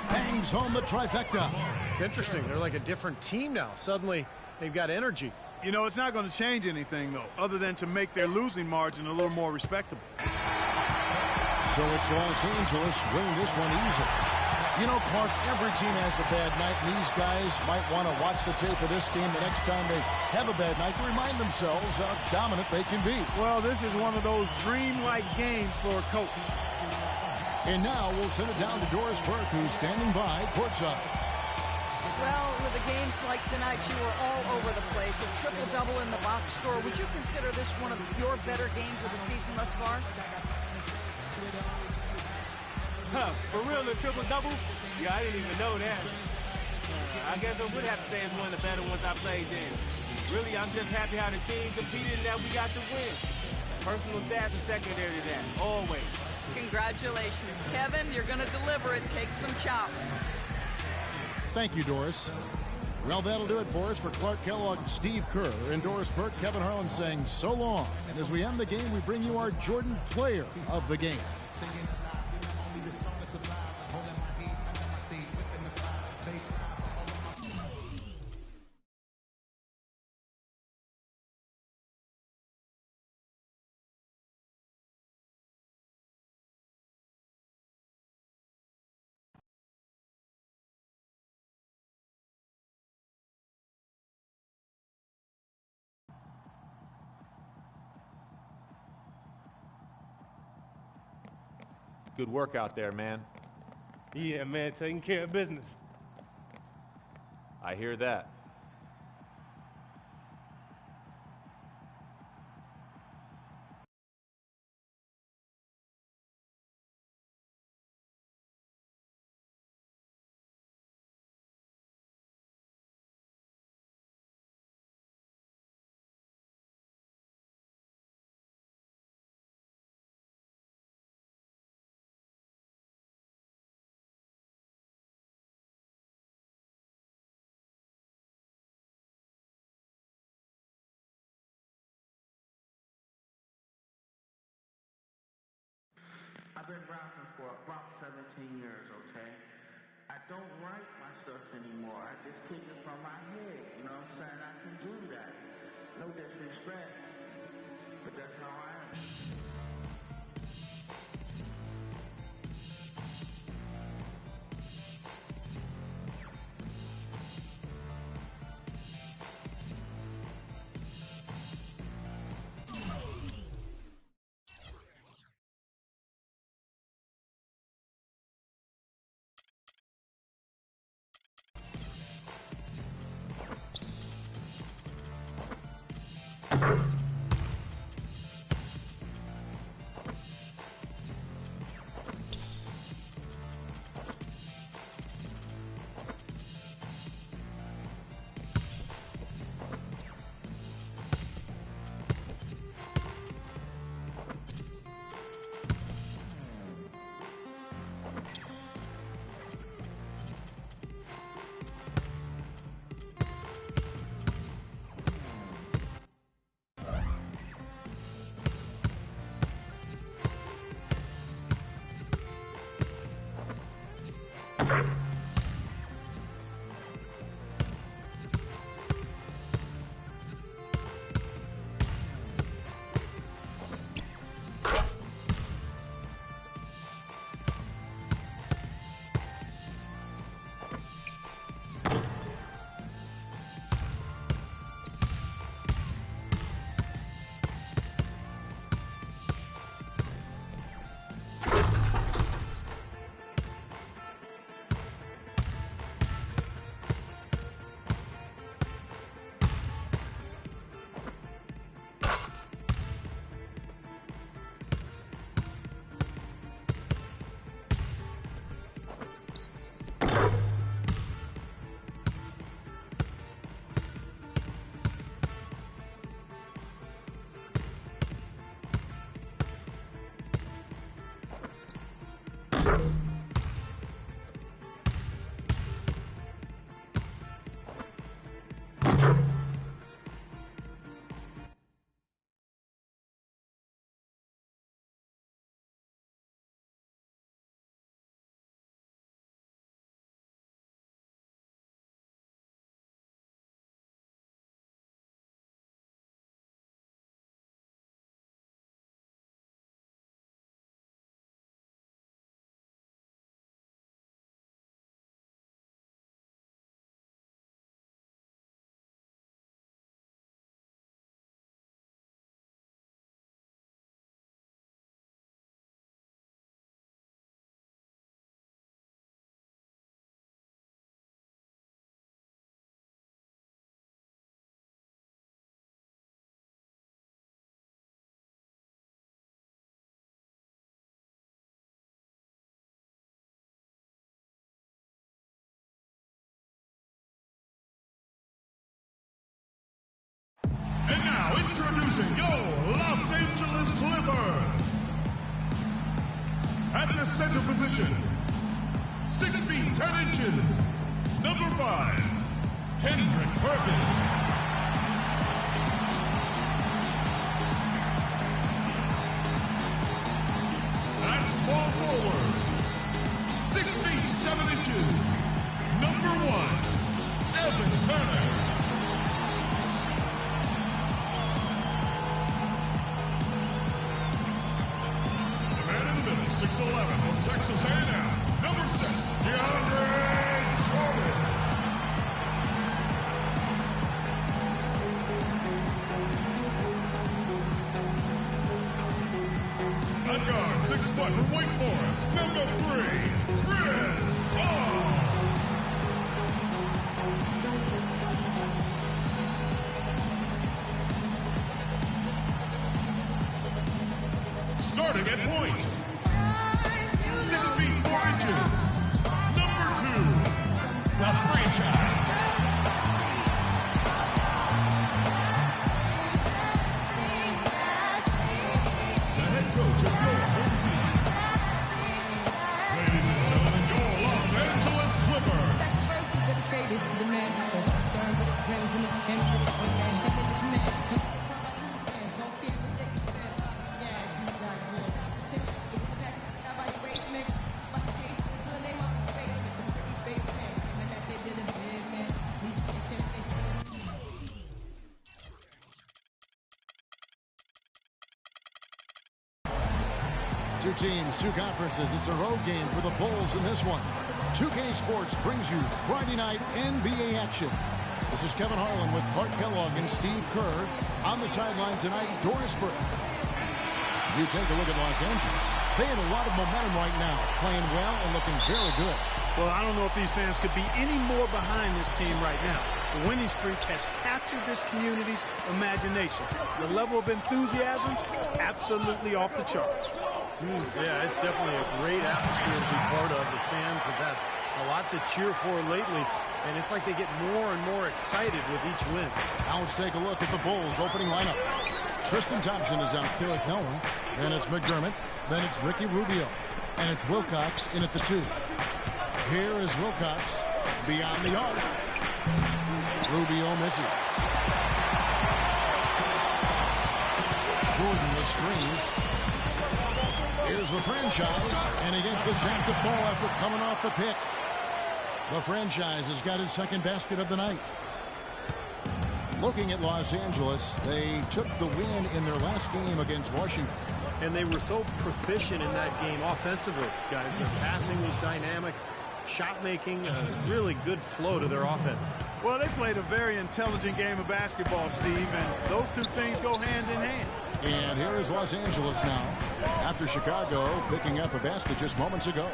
Bangs home the trifecta. It's interesting. They're like a different team now. Suddenly, they've got energy. You know, it's not going to change anything, though, other than to make their losing margin a little more respectable. So it's Los Angeles winning this one easily. You know, Clark, every team has a bad night, and these guys might want to watch the tape of this game the next time they have a bad night to remind themselves how dominant they can be. Well, this is one of those dream-like games for a coach. And now we'll send it down to Doris Burke, who's standing by courtside. Well, with a game like tonight, you were all over the place. A triple-double in the box score. Would you consider this one of your better games of the season thus far? For real, a triple-double? Yeah, I didn't even know that. I guess I would have to say it's one of the better ones I played in. Really, I'm just happy how the team competed and that we got the win. Personal stats are secondary to that, always. Congratulations, Kevin. You're going to deliver it. Take some chops. Thank you, Doris. Well, that'll do it for us. For Clark Kellogg, Steve Kerr, and Doris Burke, Kevin Harlan saying so long. And as we end the game, we bring you our Jordan Player of the Game. Good work out there, man. Yeah, man, taking care of business. I hear that. I've been rapping for about 17 years, okay? I don't write my stuff anymore. I just kick it from my head, you know what I'm saying? I can do that. No disrespect, but that's how I am. And now, introducing your Los Angeles Clippers. At the center position, 6 feet 10 inches, Number 5, Kendrick Perkins. At small forward, 6 feet 7 inches, number 1, Evan Turner. The man in the middle, 6'11", from Texas A&M, number 6, DeAndre Jordan. At guard, 6 foot from Wake Forest, number 3, Chris Paul. Starting at point, 6 feet 4 inches, number 2, the franchise. The head coach of your home team. Ladies and gentlemen, your Los Angeles Clippers. Sex verse is dedicated to the man who is concerned with his friends and his Tim's and his women. Him and his men. Don't care what they do. Yeah, you got it. Continue to look back by the basement. By the case, the name of his basement. Some pretty face man. Him and that they did a big man. Two teams, two conferences. It's a road game for the Bulls in this one. 2K Sports brings you Friday night NBA action. This is Kevin Harlan with Clark Kellogg and Steve Kerr. On the sideline tonight, Doris Burke. You take a look at Los Angeles. They have a lot of momentum right now, playing well and looking very good. Well, I don't know if these fans could be any more behind this team right now. The winning streak has captured this community's imagination. The level of enthusiasm, absolutely off the charts. Yeah, it's definitely a great atmosphere to be part of. The fans have had a lot to cheer for lately, and it's like they get more and more excited with each win. Now let's take a look at the Bulls' opening lineup. Tristan Thompson is out there at Noah. Then it's McDermott. Then it's Ricky Rubio. And it's Wilcox in at the 2. Here is Wilcox beyond the arc. Rubio misses. Jordan the screen. Here's the franchise, and he gets the shot to fall after coming off the pick. The franchise has got his second basket of the night. Looking at Los Angeles, they took the win in their last game against Washington. And they were so proficient in that game offensively, guys. Their passing was dynamic, shot making, really good flow to their offense. Well, they played a very intelligent game of basketball, Steve, and those two things go hand in hand. And here is Los Angeles now, after Chicago picking up a basket just moments ago.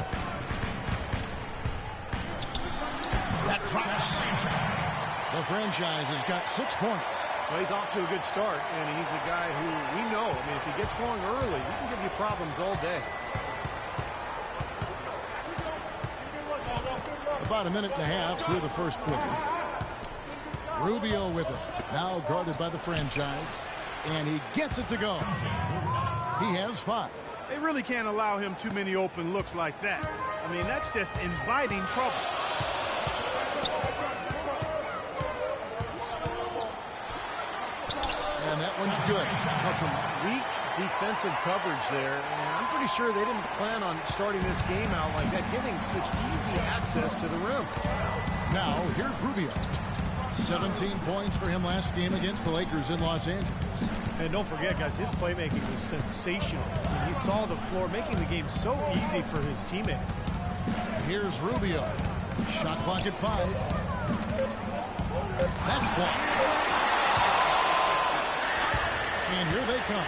That drops. The franchise has got 6 points. Well, he's off to a good start, and he's a guy who we know. I mean, if he gets going early, he can give you problems all day. About a minute and a half through the first quarter. Rubio with it. Now guarded by the franchise. And he gets it to go. He has 5. They really can't allow him too many open looks like that. I mean, that's just inviting trouble. And that one's good. Now, some weak defensive coverage there, and I'm pretty sure they didn't plan on starting this game out like that, giving such easy access to the rim. Now, here's Rubio. 17 points for him last game against the Lakers in Los Angeles. And don't forget, guys, his playmaking was sensational. I mean, he saw the floor, making the game so easy for his teammates. Here's Rubio. Shot clock at 5. That's blocked. And here they come.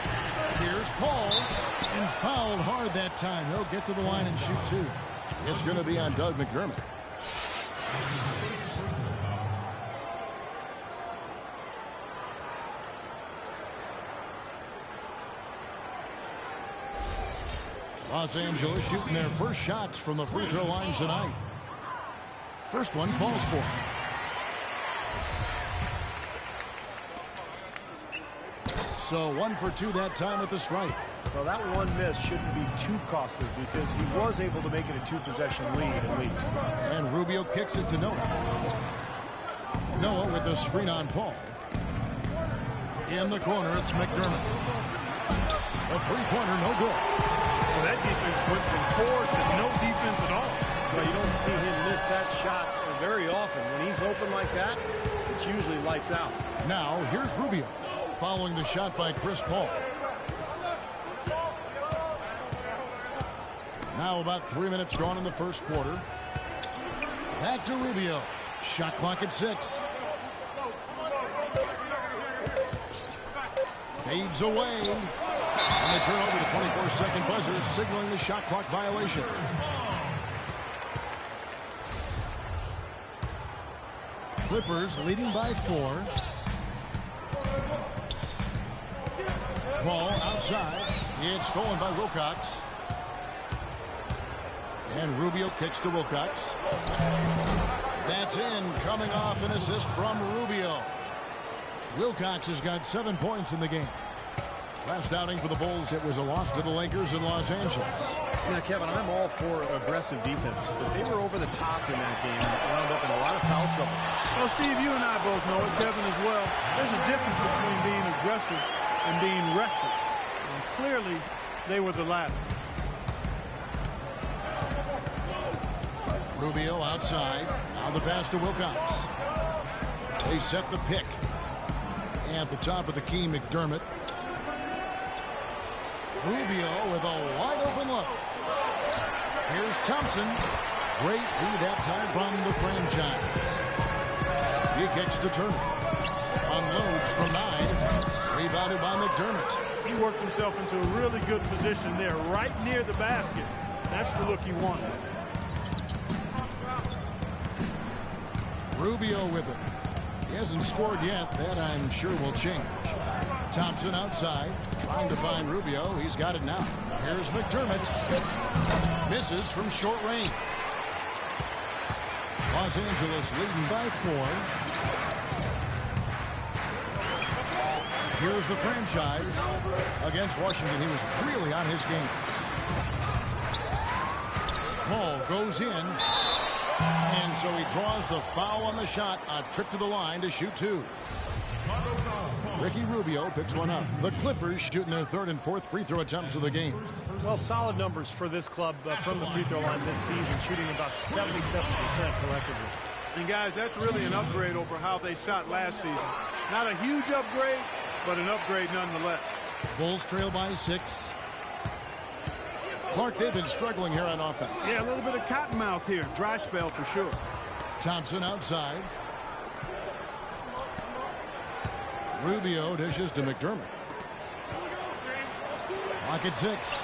Here's Paul. And fouled hard that time. He'll get to the line and shoot 2. It's going to be on Doug McDermott. Los Angeles shooting their first shots from the free throw line tonight. First one falls for him. So 1 for 2 that time at the stripe. Well, that one miss shouldn't be too costly because he was able to make it a two-possession lead at least. And Rubio kicks it to Noah. Noah with a screen on Paul. In the corner, it's McDermott. A three-pointer, no good. Well, that defense went from poor to no defense at all. Well, you don't see him miss that shot very often. When he's open like that, it's usually lights out. Now, here's Rubio, following the shot by Chris Paul. Now about 3 minutes gone in the first quarter. Back to Rubio. Shot clock at 6. Fades away. And they turn over the 24-second buzzer, signaling the shot clock violation. Clippers leading by 4. Ball outside. It's stolen by Wilcox. And Rubio kicks to Wilcox. That's in, coming off an assist from Rubio. Wilcox has got 7 points in the game. Last outing for the Bulls, it was a loss to the Lakers in Los Angeles. Now, Kevin, I'm all for aggressive defense, but they were over the top in that game and wound up in a lot of foul trouble. Well, Steve, you and I both know it, Kevin as well. There's a difference between being aggressive and being reckless. And clearly, they were the latter. Rubio outside. Now the pass to Wilcox. They set the pick. At the top of the key, McDermott. Rubio with a wide open look. Here's Thompson. Great D that time from the franchise. He kicks to Turner. Unloads from 9. Rebounded by McDermott. He worked himself into a really good position there, right near the basket. That's the look he wanted. Rubio with it. He hasn't scored yet. That, I'm sure, will change. Thompson outside, trying to find Rubio. He's got it now. Here's McDermott. Misses from short range. Los Angeles leading by 4. Here's the franchise against Washington. He was really on his game. Paul goes in. And so he draws the foul on the shot. A trip to the line to shoot 2. Ricky Rubio picks one up. The Clippers shooting their 3rd and 4th free throw attempts of the game. Well, solid numbers for this club from the free throw line this season, shooting about 77% collectively. And guys, that's really an upgrade over how they shot last season. Not a huge upgrade, but an upgrade nonetheless. Bulls trail by 6. Clark, they've been struggling here on offense. Yeah, a little bit of cottonmouth here. Dry spell for sure. Thompson outside. Rubio dishes to McDermott. Clock at 6.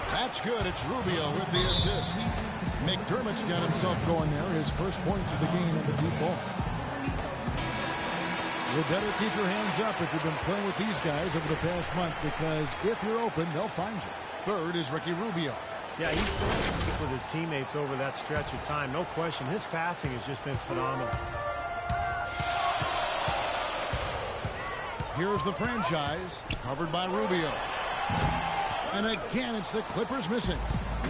That's good. It's Rubio with the assist. McDermott's got himself going there. His first points of the game on the deep ball. You better keep your hands up if you've been playing with these guys over the past month, because if you're open, they'll find you. 3rd is Ricky Rubio. Yeah, he's been with his teammates over that stretch of time. No question. His passing has just been phenomenal. Here's the franchise, covered by Rubio. And again, it's the Clippers missing.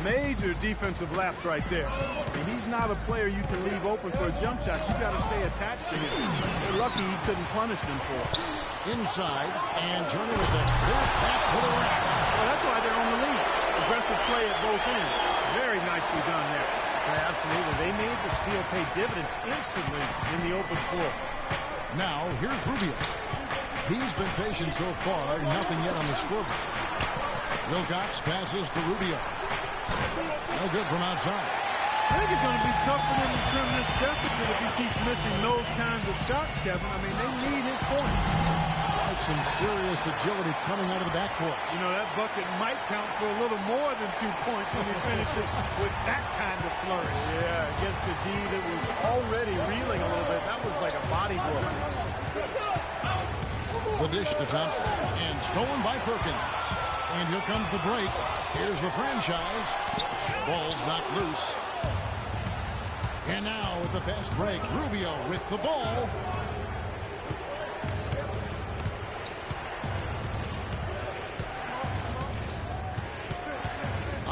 Major defensive lapse right there. And he's not a player you can leave open for a jump shot. You got to stay attached to him. They're lucky he couldn't punish them for it. Inside, and Turner with a clear path to the rack. Well, that's why they're on the lead. Aggressive play at both ends. Very nicely done there. Yeah, absolutely. They made the steal pay dividends instantly in the open floor. Now, here's Rubio. He's been patient so far. Nothing yet on the scoreboard. Wilcox passes to Rubio. No good from outside. I think it's going to be tough for them to trim this deficit if he keeps missing those kinds of shots, Kevin. I mean, they need his points. Like some serious agility coming out of the backcourt. You know, that bucket might count for a little more than 2 points when he finishes with that kind of flourish. Yeah, against a D that was already reeling a little bit. That was like a body blow. The dish to Thompson, and stolen by Perkins. And here comes the break. Here's the franchise. Ball's knocked loose. And now with the fast break, Rubio with the ball.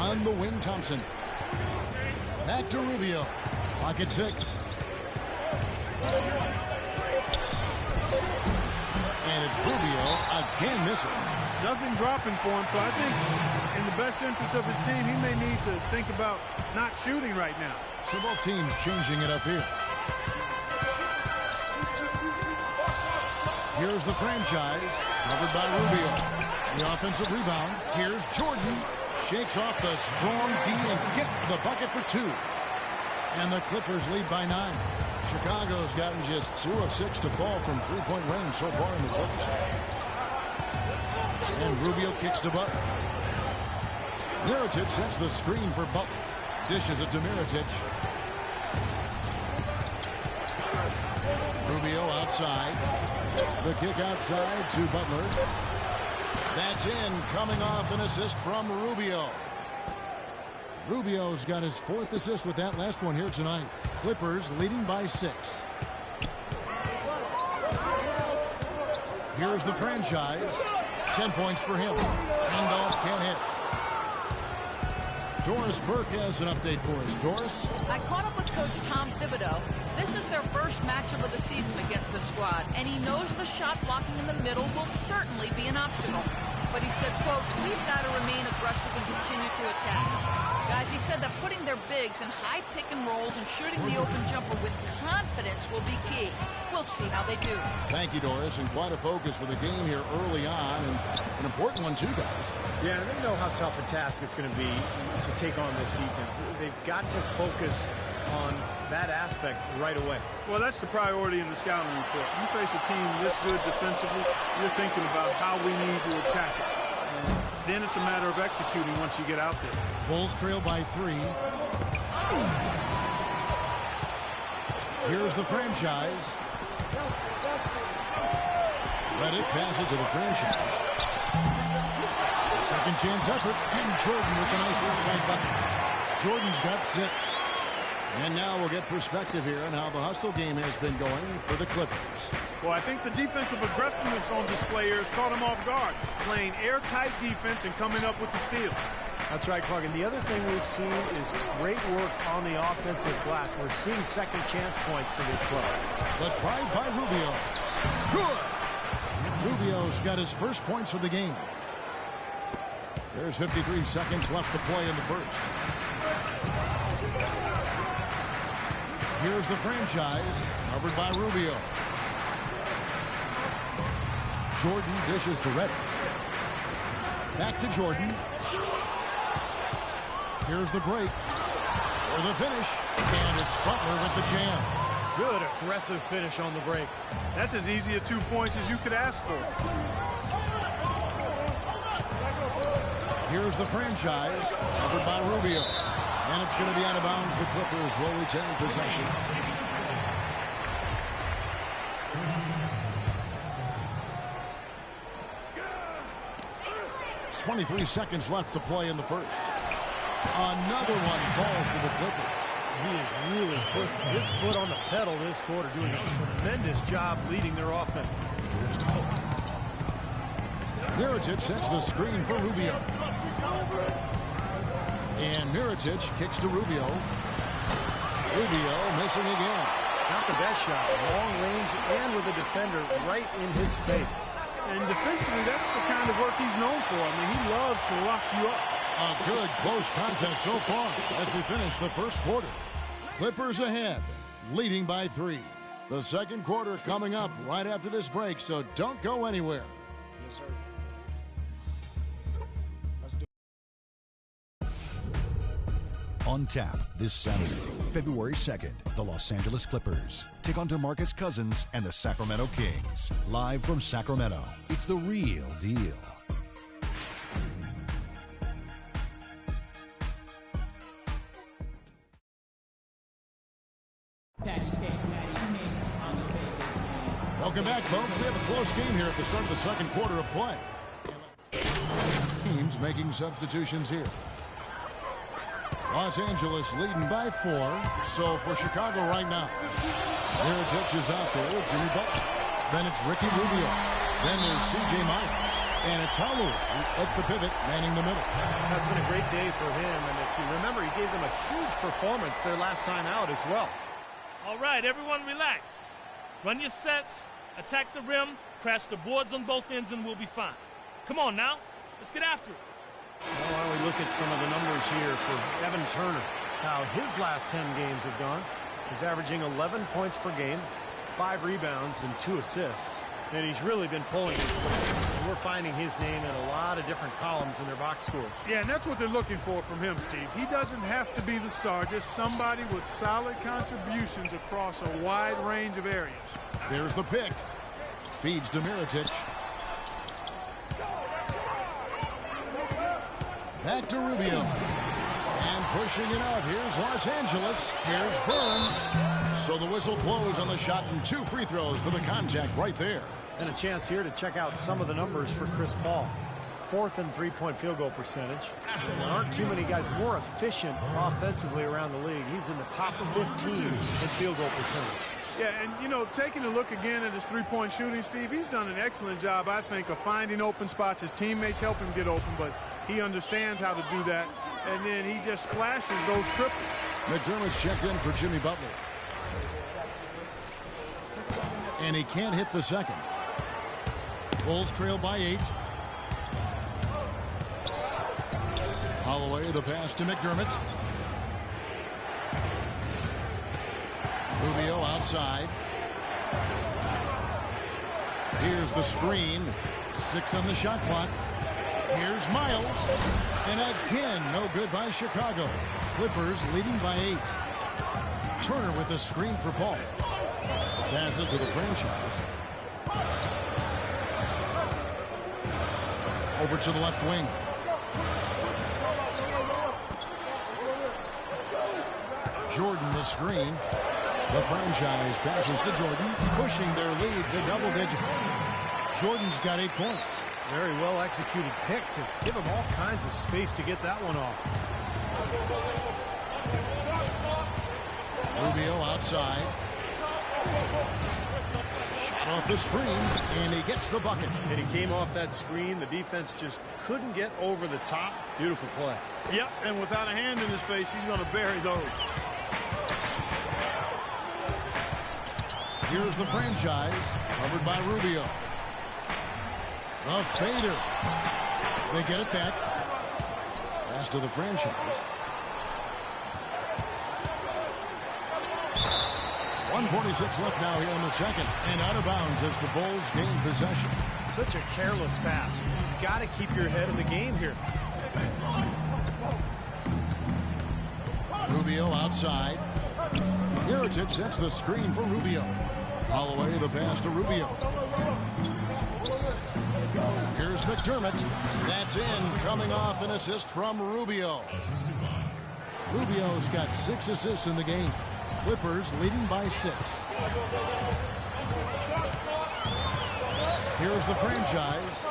On the wing, Thompson. Back to Rubio. Clock at 6. And it's Rubio again missing. Nothing dropping for him, so I think in the best interest of his team, he may need to think about not shooting right now. So both teams changing it up here. Here's the franchise, covered by Rubio. The offensive rebound. Here's Jordan. Shakes off the strong D and gets the bucket for 2. And the Clippers lead by 9. Chicago's gotten just 2 of 6 to fall from three-point range so far in the first. And Rubio kicks to Butler. Mirotic sets the screen for Butler. Dishes it to Mirotic. Rubio outside. The kick outside to Butler. That's in, coming off an assist from Rubio. Rubio's got his 4th assist with that last one here tonight. Clippers leading by 6. Here's the franchise. 10 points for him. Randolph can't hit. Doris Burke has an update for us. Doris? I caught up with Coach Tom Thibodeau. This is their first matchup of the season against this squad, and he knows the shot blocking in the middle will certainly be an obstacle. But he said, quote, we've got to remain aggressive and continue to attack. Guys, he said that putting their bigs in high pick and rolls and shooting the open jumper with confidence will be key. We'll see how they do. Thank you, Doris, and quite a focus for the game here early on, and an important one too, guys. Yeah, they know how tough a task it's going to be to take on this defense. They've got to focus on that aspect right away. Well, that's the priority in the scouting report. You face a team this good defensively, you're thinking about how we need to attack it. And then it's a matter of executing once you get out there. Bulls trail by 3. Here's the franchise. Reddick passes to the franchise. Second chance effort, and Jordan with a nice inside bucket. Jordan's got 6. And now we'll get perspective here on how the hustle game has been going for the Clippers. Well, I think the defensive aggressiveness on display here has caught him off guard. Playing airtight defense and coming up with the steal. That's right, Clark. And the other thing we've seen is great work on the offensive glass. We're seeing second chance points for this club. The try by Rubio. Good. Rubio's got his first points of the game. There's 53 seconds left to play in the first. Here's the franchise, covered by Rubio. Jordan dishes to Reddick. Back to Jordan. Here's the break. For the finish. And it's Butler with the jam. Good aggressive finish on the break. That's as easy a 2 points as you could ask for. Here's the franchise, covered by Rubio. And it's going to be out of bounds. The Clippers will retain possession. .23 seconds left to play in the first. Another one falls for the Clippers. He is really put his foot on the pedal this quarter, doing a tremendous job leading their offense. Mirotic sets the screen for Rubio. And Mirotic kicks to Rubio. Rubio missing again. Not the best shot. Long range and with a defender right in his space. And defensively, that's the kind of work he's known for. I mean, he loves to lock you up. A good close contest so far as we finish the first quarter. Clippers ahead, leading by 3. The second quarter coming up right after this break, so don't go anywhere. Yes, sir. On tap this Saturday, February 2nd, the Los Angeles Clippers take on DeMarcus Cousins and the Sacramento Kings. Live from Sacramento, it's the real deal. Welcome back, folks. We have a close game here at the start of the second quarter of play. Teams making substitutions here. Los Angeles leading by 4. So for Chicago right now, Mirotic is out there with Jimmy Butler. Then it's Ricky Rubio. Then there's C.J. Myers. And it's Holloway at the pivot, manning the middle. That's been a great day for him. And if you remember, he gave them a huge performance their last time out as well. All right, everyone relax. Run your sets, attack the rim, crash the boards on both ends, and we'll be fine. Come on now. Let's get after it. Well, why don't we look at some of the numbers here for Evan Turner, how his last 10 games have gone. He's averaging 11 points per game, 5 rebounds, and 2 assists. And he's really been pulling his weight. We're finding his name in a lot of different columns in their box scores. Yeah, and that's what they're looking for from him, Steve. He doesn't have to be the star, just somebody with solid contributions across a wide range of areas. There's the pick. Feeds to Mirotic. Back to Rubio. And pushing it up. Here's Los Angeles. Here's Vern. So the whistle blows on the shot and 2 free throws for the contact right there. And a chance here to check out some of the numbers for Chris Paul. 4th in three-point field goal percentage. And there aren't too many guys more efficient offensively around the league. He's in the top 15 in field goal percentage. Yeah, and, you know, taking a look again at his three-point shooting, Steve, he's done an excellent job, I think, of finding open spots. His teammates help him get open, but he understands how to do that. And then he just flashes those triples. McDermott's checked in for Jimmy Butler. And he can't hit the second. Bulls trail by 8. Holloway, the pass to McDermott. Rubio outside. Here's the screen. 6 on the shot clock. Here's Miles. And again, no good by Chicago. Clippers leading by 8. Turner with the screen for Paul. Passes to the franchise. Over to the left wing. Jordan the screen. The franchise passes to Jordan, pushing their lead to double digits. Jordan's got 8 points. Very well executed pick to give him all kinds of space to get that one off. Rubio outside. Shot off the screen, and he gets the bucket. And he came off that screen. The defense just couldn't get over the top. Beautiful play. Yep, and without a hand in his face, he's going to bury those. Here's the franchise, covered by Rubio. The fader. They get it back. Pass to the franchise. 1:46 left now here in the second. And out of bounds as the Bulls gain possession. Such a careless pass. You got to keep your head in the game here. Rubio outside. Mirotic sets the screen for Rubio. Holloway the pass to Rubio. Here's McDermott. That's in, coming off an assist from Rubio. Rubio's got 6 assists in the game. Clippers leading by 6. Here's the franchise.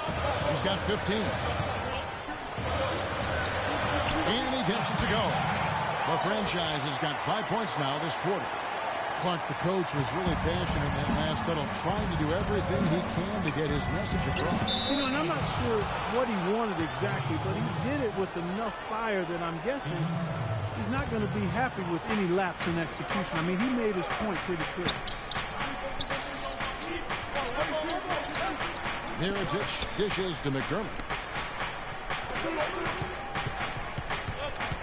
He's got 15. And he gets it to go. The franchise has got 5 points now this quarter. Clark, the coach, was really passionate in that last tunnel, trying to do everything he can to get his message across. You know, and I'm not sure what he wanted exactly, but he did it with enough fire that I'm guessing he's not going to be happy with any lapse in execution. I mean, he made his point pretty clear. Mirotic dishes to McDermott.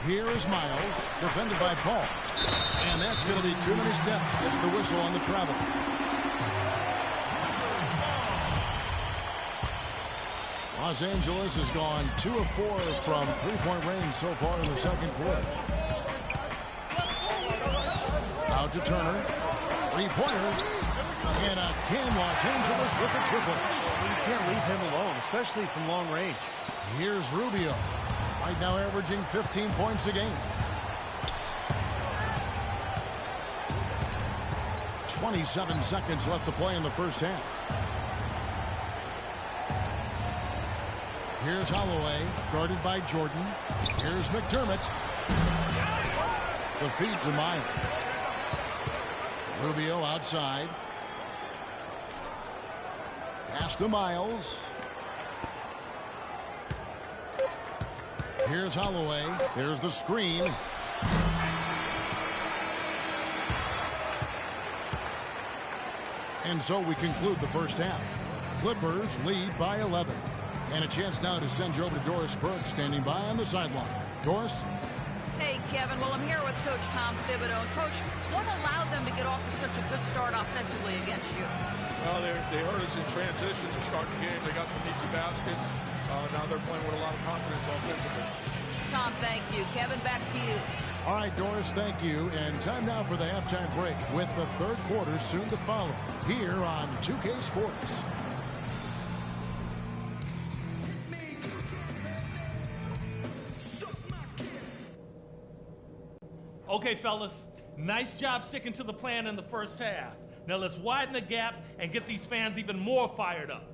Here is Miles, defended by Paul. And that's going to be too many steps. Gets the whistle on the travel. Los Angeles has gone 2 of 4 from three-point range so far in the second quarter. Out to Turner. Three-pointer. And again, Los Angeles with the triple. You can't leave him alone, especially from long range. Here's Rubio. Right now averaging 15 points a game. 27 seconds left to play in the first half. Here's Holloway, guarded by Jordan. Here's McDermott. The feed to Miles. Rubio outside. Pass to Miles. Here's Holloway. There's the screen. And so we conclude the first half. Clippers lead by 11. And a chance now to send you over to Doris Burke, standing by on the sideline. Doris? Hey, Kevin. Well, I'm here with Coach Tom Thibodeau. And, Coach, what allowed them to get off to such a good start offensively against you? Well, they hurt us in transition to start the game. They got some easy baskets. Now they're playing with a lot of confidence offensively. Tom, thank you. Kevin, back to you. All right, Doris, thank you. And time now for the halftime break with the third quarter soon to follow here on 2K Sports. Okay, fellas, nice job sticking to the plan in the first half. Now let's widen the gap and get these fans even more fired up.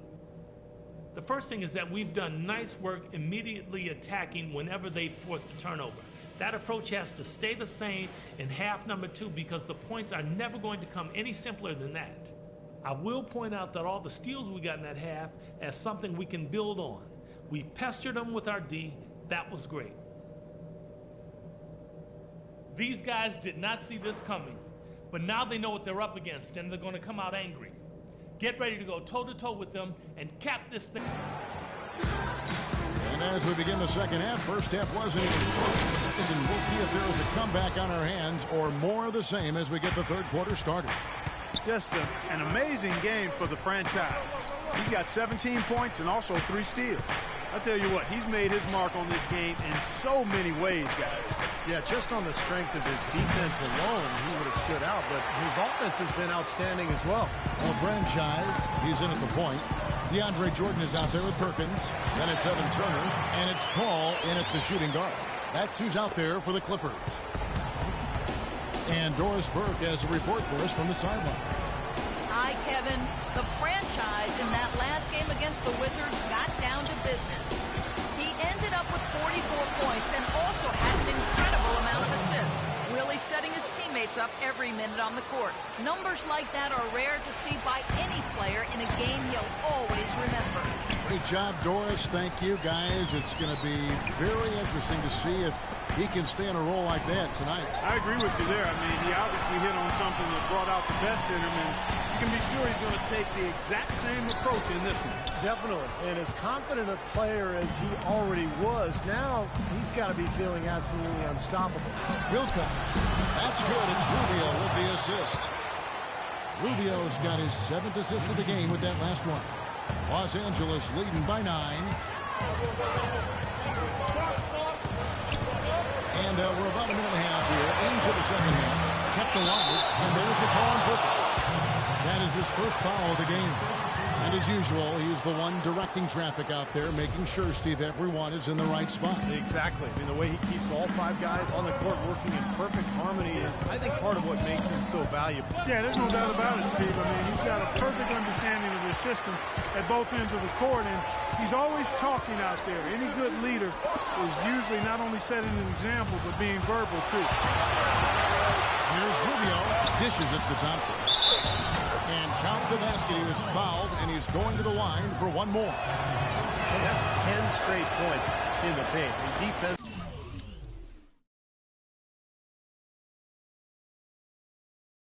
The first thing is that we've done nice work immediately attacking whenever they force a turnover. That approach has to stay the same in half number 2 because the points are never going to come any simpler than that. I will point out that all the steals we got in that half as something we can build on. We pestered them with our D. That was great. These guys did not see this coming, but now they know what they're up against and they're going to come out angry. Get ready to go toe-to-toe with them and cap this thing. And as we begin the second half, first half wasn't even close. And we'll see if there is a comeback on our hands or more of the same as we get the third quarter started. Just an amazing game for the franchise. He's got 17 points and also 3 steals. I tell you what, he's made his mark on this game in so many ways, guys. Yeah, just on the strength of his defense alone, he would have stood out, but his offense has been outstanding as well. Well, franchise, he's in at the point. DeAndre Jordan is out there with Perkins. Then it's Evan Turner, and it's Paul in at the shooting guard. That's who's out there for the Clippers. And Doris Burke has a report for us from the sideline. Hi, Kevin. The franchise in that last game against the Wizards got down to business. He ended up with 44 points and also had an incredible amount of assists, really setting his teammates up every minute on the court. Numbers like that are rare to see by any player in a game he'll always remember. Great job, Doris. Thank you, guys. It's going to be very interesting to see if he can stay on a roll like that tonight. I agree with you there. I mean, he obviously hit on something that brought out the best in him, and you can be sure he's going to take the exact same approach in this one. Definitely. And as confident a player as he already was, now he's got to be feeling absolutely unstoppable. Wilcox. That's good. It's Rubio with the assist. Rubio's got his 7th assist of the game with that last one. Los Angeles leading by 9. And we're about a minute and a half here into the second half. Kept alive, and there's the call on Perkins. That is his first foul of the game. And as usual, he's the one directing traffic out there, making sure, Steve, everyone is in the right spot. Exactly. I mean, the way he keeps all 5 guys on the court working in perfect harmony is, I think, part of what makes him so valuable. Yeah, there's no doubt about it, Steve. I mean, he's got a perfect understanding of the system at both ends of the court, and he's always talking out there. Any good leader is usually not only setting an example, but being verbal, too. Here's Rubio. Dishes it to Thompson. And count the basket. He was fouled, and he's going to the line for one more. And that's 10 straight points in the paint. The defense.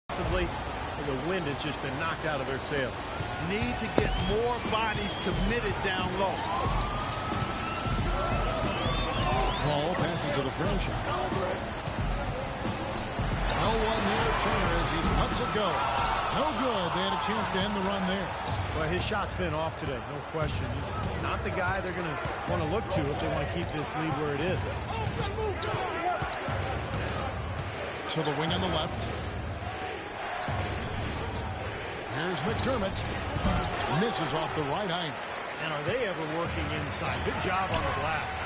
Defensively, the wind has just been knocked out of their sails. Need to get more bodies committed down low. Ball passes to the franchise. No one near Turner as he lets it go. No good. They had a chance to end the run there. Well, his shot's been off today, no question. He's not the guy they're going to want to look to if they want to keep this lead where it is. To the wing on the left. Here's McDermott. Misses off the right eye. And are they ever working inside? Good job on the glass.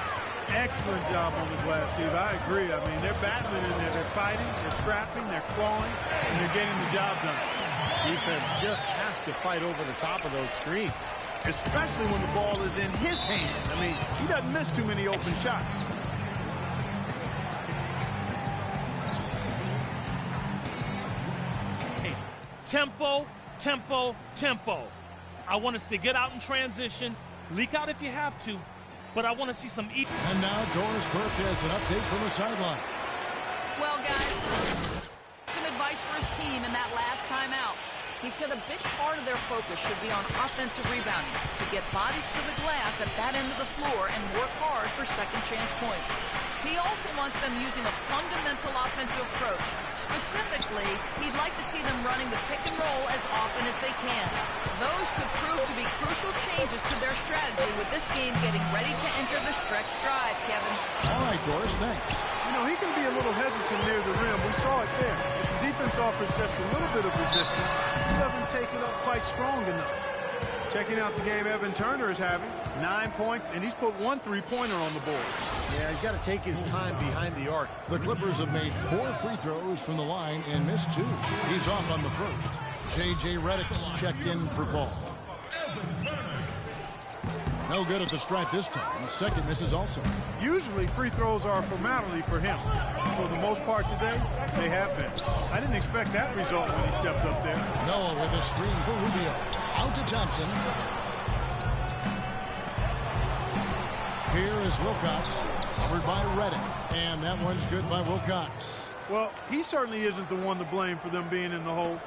Excellent job on the glass, Steve. I agree. I mean, they're battling in there. They're fighting, they're scrapping, they're clawing, and they're getting the job done. Defense just has to fight over the top of those screens. Especially when the ball is in his hands. I mean, he doesn't miss too many open shots. Hey, tempo, tempo, tempo. I want us to get out in transition, leak out if you have to, but I want to see some And now Doris Burke has an update from the sideline. Well, guys, some advice for his team in that last timeout. He said a big part of their focus should be on offensive rebounding, to get bodies to the glass at that end of the floor and work hard for second chance points. He also wants them using a fundamental offensive approach. Specifically, he'd like to see them running the pick and roll as often as they can. Those could prove to be crucial changes to their strategy with this game getting ready to enter the stretch drive, Kevin. All right, Doris, thanks. You know, he can be a little hesitant near the rim. We saw it there. If the defense offers just a little bit of resistance, he doesn't take it up quite strong enough. Checking out the game Evan Turner is having. 9 points, and he's put 1 3-pointer on the board. Yeah, he's got to take his time behind the arc. The Clippers have made 4 free throws from the line and missed 2. He's off on the first. J.J. Redick's checked in for Paul. No good at the stripe this time. Second misses also. Usually free throws are a formality for him. For the most part today, they have been. I didn't expect that result when he stepped up there. Noah with a screen for Rubio. Out to Thompson. Here is Wilcox, covered by Redick, and that one's good by Wilcox. Well, he certainly isn't the one to blame for them being in the hole.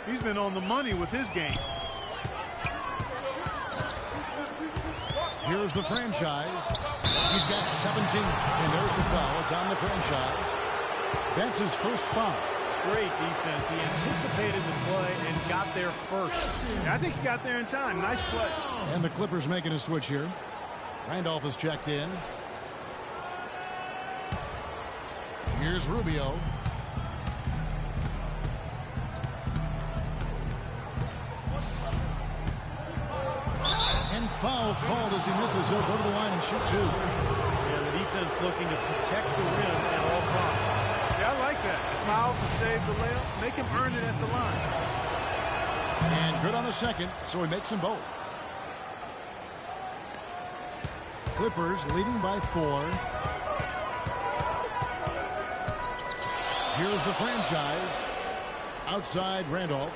He's been on the money with his game. Here's the franchise. He's got 17, and there's the foul. It's on the franchise. That's his first foul. Great defense. He anticipated the play and got there first. Yeah, I think he got there in time. Nice play. And the Clippers making a switch here. Randolph is checked in. Here's Rubio. And foul fault as he misses. He'll go to the line and shoot 2. And the defense looking to protect the rim at all costs. Yeah, I like that. Foul to save the layup. Make him earn it at the line. And good on the second, so he makes them both. Clippers leading by 4. Here's the franchise. Outside Randolph.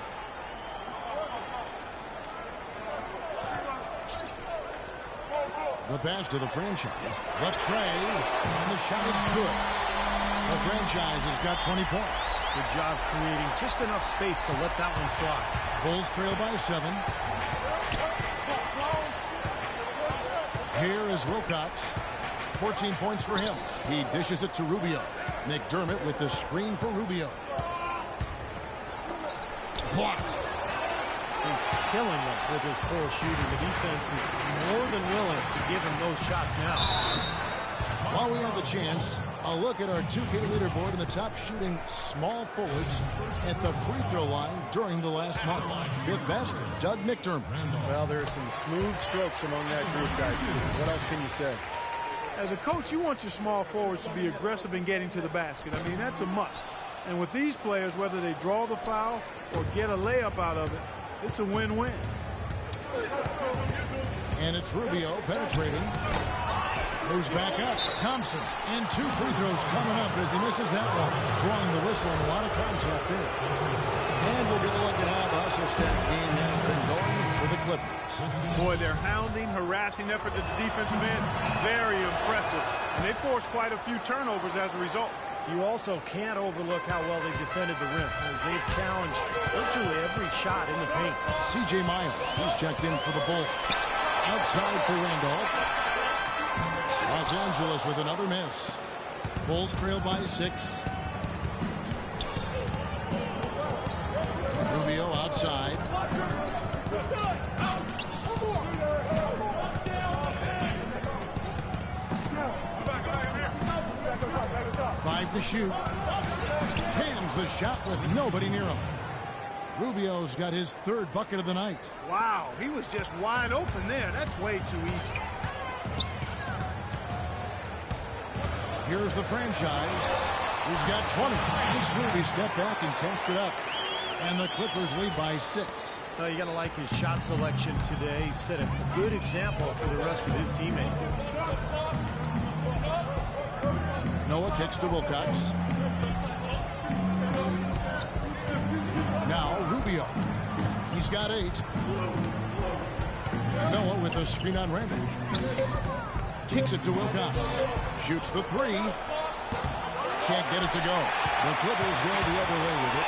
The pass to the franchise. The tray. And the shot is good. The franchise has got 20 points. Good job creating just enough space to let that one fly. Bulls trail by 7. Here is Wilcox. 14 points for him. He dishes it to Rubio. McDermott with the screen for Rubio. Blocked. He's killing them with his pull shooting. The defense is more than willing to give him those shots now. While we have the chance, a look at our 2K leaderboard and the top shooting small forwards at the free throw line during the last month. Fifth best, Doug McDermott. Well, there are some smooth strokes among that group, guys. What else can you say? As a coach, you want your small forwards to be aggressive in getting to the basket. I mean, that's a must. And with these players, whether they draw the foul or get a layup out of it, it's a win-win. And it's Rubio penetrating. Moves back up. Thompson. And 2 free throws coming up as he misses that one. Drawing the whistle and a lot of contact there. And we'll get a look at how the hustle stack game has been going for the Clippers. Boy, their hounding, harassing effort at the defensive end, very impressive. And they forced quite a few turnovers as a result. You also can't overlook how well they defended the rim, as they've challenged virtually every shot in the paint. C.J. Miles, he's checked in for the Bulls. Outside for Randolph. Los Angeles with another miss. Bulls trail by 6. Rubio outside. Five to shoot. Cams the shot with nobody near him. Rubio's got his 3rd bucket of the night. Wow, he was just wide open there. That's way too easy. Here's the franchise. He's got 20. Nice move. He stepped back and cast it up. And the Clippers lead by 6. Well, you got to like his shot selection today. He set a good example for the rest of his teammates. Noah kicks to Wilcox. Now Rubio. He's got 8. Noah with a screen on Randolph. Kicks it to Wilcox. Shoots the three. Can't get it to go. The Clippers go the other way with it.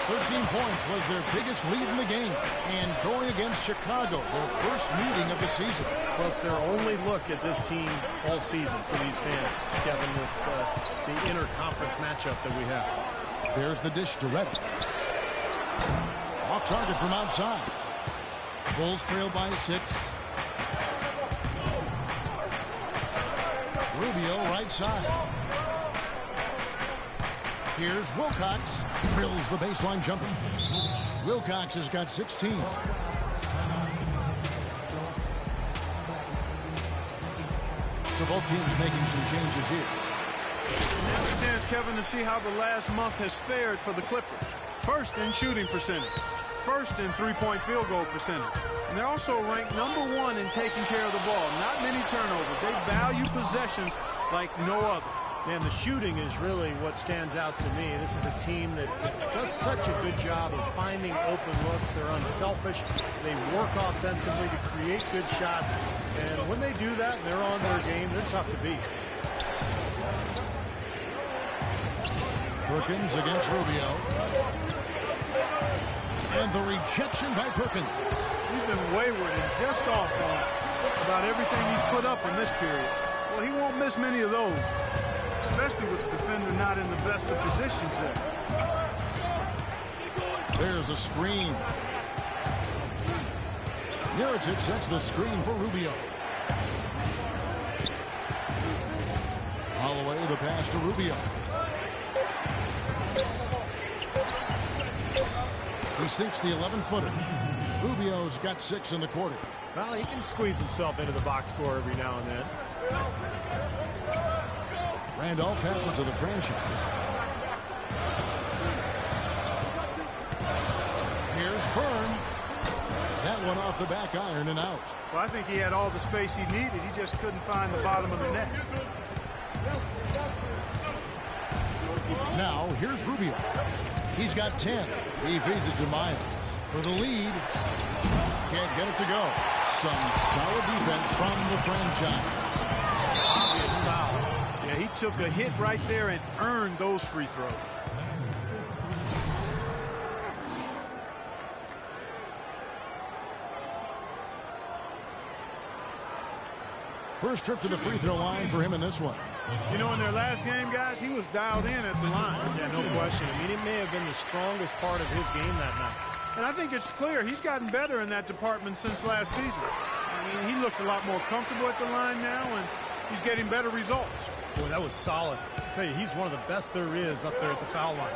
13 points was their biggest lead in the game. And going against Chicago, their first meeting of the season. Well, it's their only look at this team all season for these fans, Kevin, with the interconference matchup that we have. There's the dish to Reddick. Off target from outside. Bulls trail by 6. Rubio right side. Here's Wilcox. Drills the baseline jumper. Wilcox has got 16. So both teams making some changes here. Now a chance, Kevin, to see how the last month has fared for the Clippers. First in shooting percentage. First in three-point field goal percentage. And they're also ranked #1 in taking care of the ball. Not many turnovers. They value possessions like no other. And the shooting is really what stands out to me. This is a team that does such a good job of finding open looks. They're unselfish. They work offensively to create good shots. And when they do that, they're on their game. They're tough to beat. Perkins against Rubio. And the rejection by Perkins. He's been wayward and just off on about everything he's put up in this period. Well, he won't miss many of those, especially with the defender not in the best of positions there. There's a screen. Mirotic sets the screen for Rubio. Holloway the pass to Rubio. He sinks the 11-footer. Rubio's got 6 in the quarter. Well, he can squeeze himself into the box score every now and then. Randolph passes to the franchise. Here's Fern. That one off the back iron and out. Well, I think he had all the space he needed. He just couldn't find the bottom of the net. Now, here's Rubio. He's got 10. He feeds it to Miles for the lead. Can't get it to go. Some solid defense from the franchise. Obvious foul. Yeah, he took a hit right there and earned those free throws. First trip to the free throw line for him in this one. You know, in their last game, guys, he was dialed in at the line. Yeah, no question. I mean, it may have been the strongest part of his game that night. And I think it's clear he's gotten better in that department since last season. I mean, he looks a lot more comfortable at the line now, and he's getting better results. Boy, that was solid. I tell you, he's one of the best there is up there at the foul line.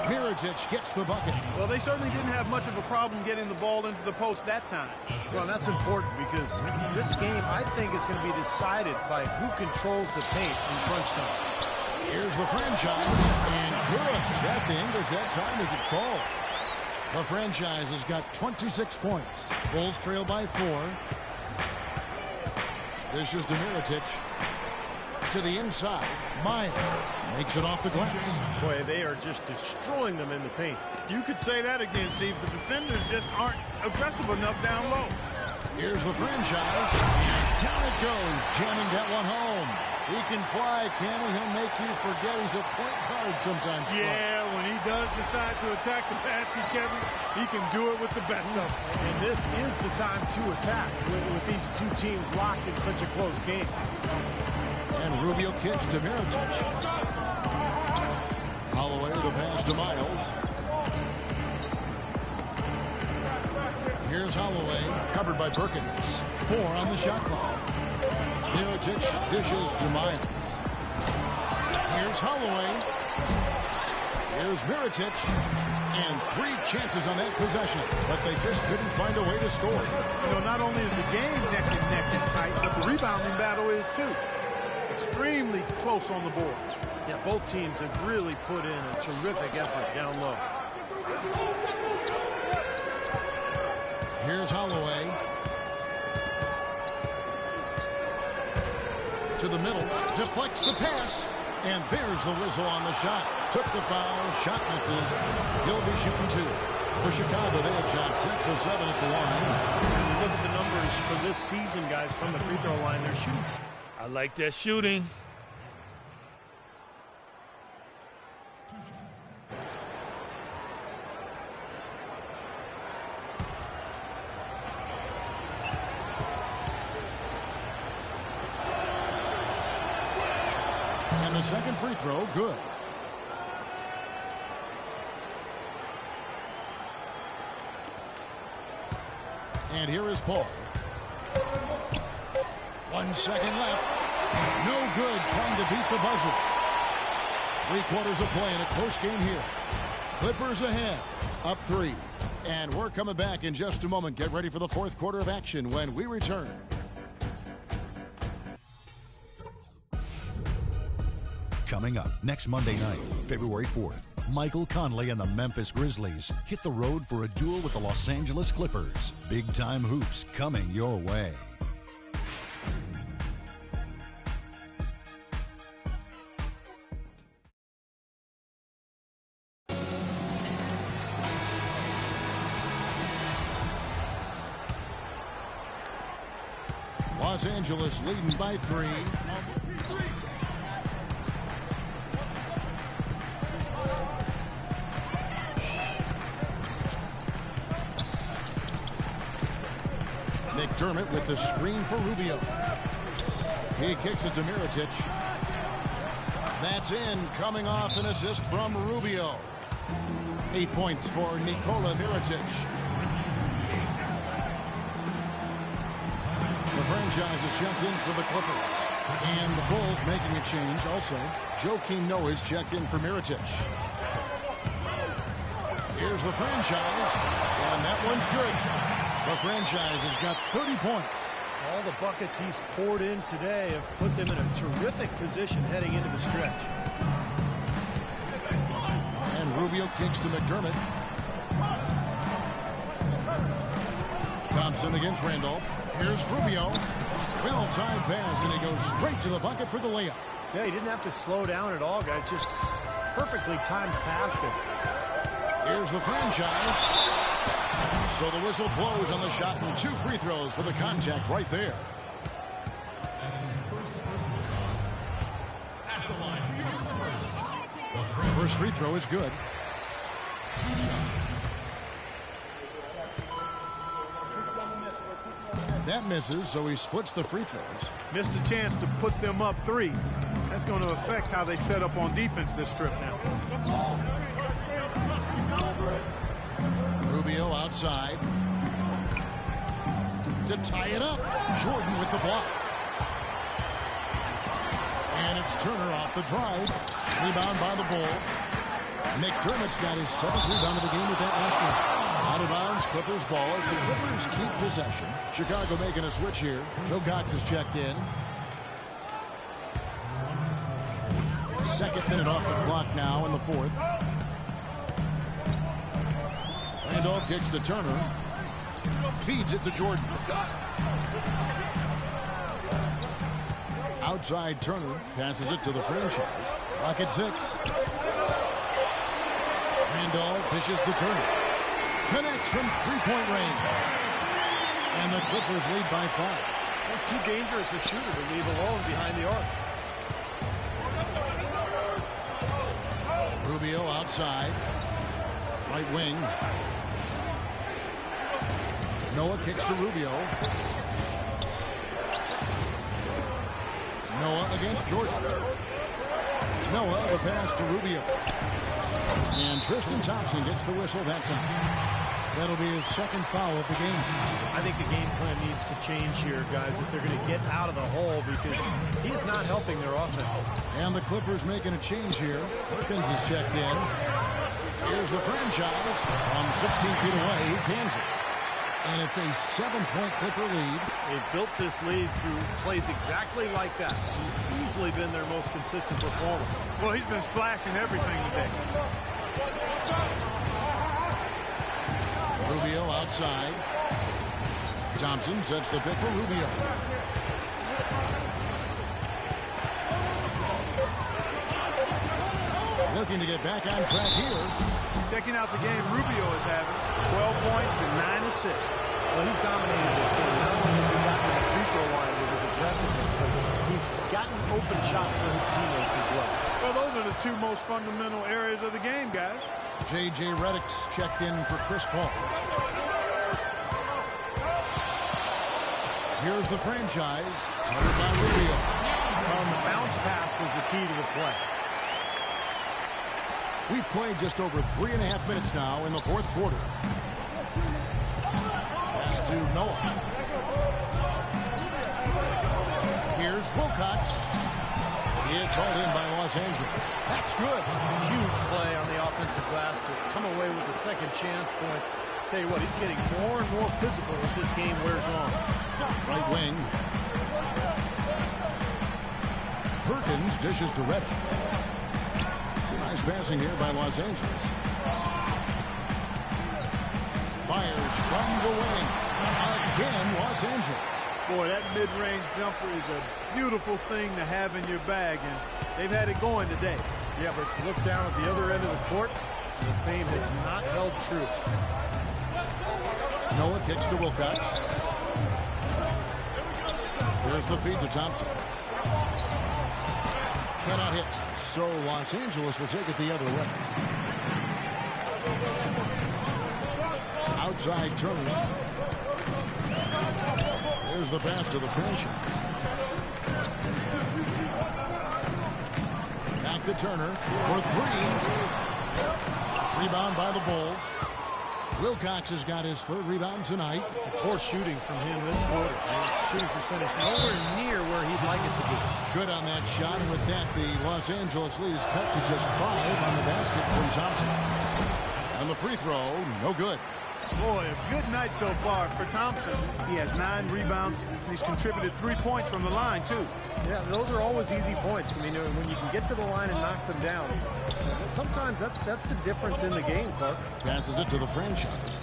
Mirotic gets the bucket. Well, they certainly didn't have much of a problem getting the ball into the post that time. Well, that's important because this game, I think, is going to be decided by who controls the paint in crunch time. Here's the franchise, and good. At the English that time as it falls. The franchise has got 26 points. Bulls trail by 4. This is Mirotic. To the inside. Miles makes it off the glass. Boy, they are just destroying them in the paint. You could say that again, Steve. The defenders just aren't aggressive enough down low. Here's the franchise. And down it goes, jamming that one home. He can fly, can he? He'll make you forget he's a point guard sometimes. Yeah, when he does decide to attack the basket, Kevin, he can do it with the best of them. And this is the time to attack with these two teams locked in such a close game. And Rubio kicks to Mirotic. Holloway the pass to Miles. Here's Holloway, covered by Perkins. 4 on the shot clock. Mirotic dishes to Miles. Here's Holloway. Here's Mirotic. And 3 chances on that possession, but they just couldn't find a way to score. You know, not only is the game neck and tight, but the rebounding battle is too. Extremely close on the boards. Yeah, both teams have really put in a terrific effort down low. Here's Holloway. To the middle. Deflects the pass. And there's the whistle on the shot. Took the foul. Shot misses. He'll be shooting 2. For Chicago, they have shot 6 or 7 at the line. When you look at the numbers for this season, guys, from the free throw line, they're shooting. I like that shooting. And the second free throw, good. And here is Paul. 1 second left. No good, trying to beat the buzzer. 3/4 of play in a close game here. Clippers ahead, up 3. And we're coming back in just a moment. Get ready for the 4th quarter of action when we return. Coming up next Monday night, February 4th, Michael Conley and the Memphis Grizzlies hit the road for a duel with the Los Angeles Clippers. Big-time hoops coming your way. Los Angeles leading by 3. McDermott with the screen for Rubio. He kicks it to Mirotic. That's in, coming off an assist from Rubio. 8 points for Nikola Mirotic. The franchise is checked in for the Clippers. And the Bulls making a change also. Joakim Noah is checked in for Mirotic. Here's the franchise. And that one's good. The franchise has got 30 points. All the buckets he's poured in today have put them in a terrific position heading into the stretch. And Rubio kicks to McDermott. Thompson against Randolph. Here's Rubio. Well-timed pass, and he goes straight to the bucket for the layup. Yeah, he didn't have to slow down at all, guys. Just perfectly timed past it. Here's the franchise. So the whistle blows on the shot and 2 free throws for the contact right there. First free throw is good. That misses, so he splits the free throws. Missed a chance to put them up 3. That's going to affect how they set up on defense this trip now. Rubio outside to tie it up. Jordan with the block. And it's Turner off the drive. Rebound by the Bulls. McDermott's got his 7th rebound of the game with that last one. Out of bounds, Clippers ball as the Clippers keep possession. Chicago making a switch here. Wilcox is checked in. 2nd minute off the clock now in the 4th. Randolph kicks to Turner. Feeds it to Jordan. Outside Turner passes it to the franchise. Rocket 6. Randolph dishes to Turner. Connects from 3-point range. And the Clippers lead by 5. It's too dangerous a shooter to leave alone behind the arc. Rubio outside. Right wing. Noah kicks to Rubio. Noah against Jordan. Noah, the pass to Rubio. And Tristan Thompson gets the whistle that time. That'll be his 2nd foul of the game. I think the game plan needs to change here, guys, if they're going to get out of the hole, because he's not helping their offense. And the Clippers making a change here. Perkins is checked in. Here's the franchise. From 16 feet away, he cans it. And it's a 7-point Clipper lead. They've built this lead through plays exactly like that. He's easily been their most consistent performer. Well, he's been splashing everything today. Rubio outside. Thompson sets the pick for Rubio. looking to get back on track here. Checking out the game Rubio is having. 12 points and 9 assists. Well, he's dominated this game. Not only has he gotten to the free throw line with his aggressiveness, but he's gotten open shots for his teammates as well. Well, those are the two most fundamental areas of the game, guys. J.J. Redick's checked in for Chris Paul. Here's the franchise, covered by Rubio. The bounce pass was the key to the play. We've played just over 3.5 minutes now in the fourth quarter. Pass to Noah. Here's Wilcox. It's hauled in by Los Angeles. That's good. Huge play on the offensive glass to come away with the second chance points. Tell you what, he's getting more and more physical as this game wears on. Right wing. Perkins dishes to Redick. Nice passing here by Los Angeles. Fires from the wing. Again, Los Angeles. Boy, that mid-range jumper is a beautiful thing to have in your bag, and they've had it going today. Yeah, but look down at the other end of the court, and the same has not held true. Noah kicks to Wilcox. Here's the feed to Thompson. Cannot hit. So Los Angeles will take it the other way. Outside Turner. There's the pass to the franchise. Back to Turner for three. Rebound by the Bulls. Wilcox has got his third rebound tonight. Poor shooting from him this quarter. His shooting percentage nowhere near where he'd like it to be. Good on that shot, and with that, the Los Angeles lead is cut to just 5 on the basket from Thompson. And the free throw, no good. Boy, a good night so far for Thompson. He has 9 rebounds, and he's contributed 3 points from the line, too. Yeah, those are always easy points. I mean, when you can get to the line and knock them down, sometimes that's the difference in the game, Clark. Passes it to the franchise.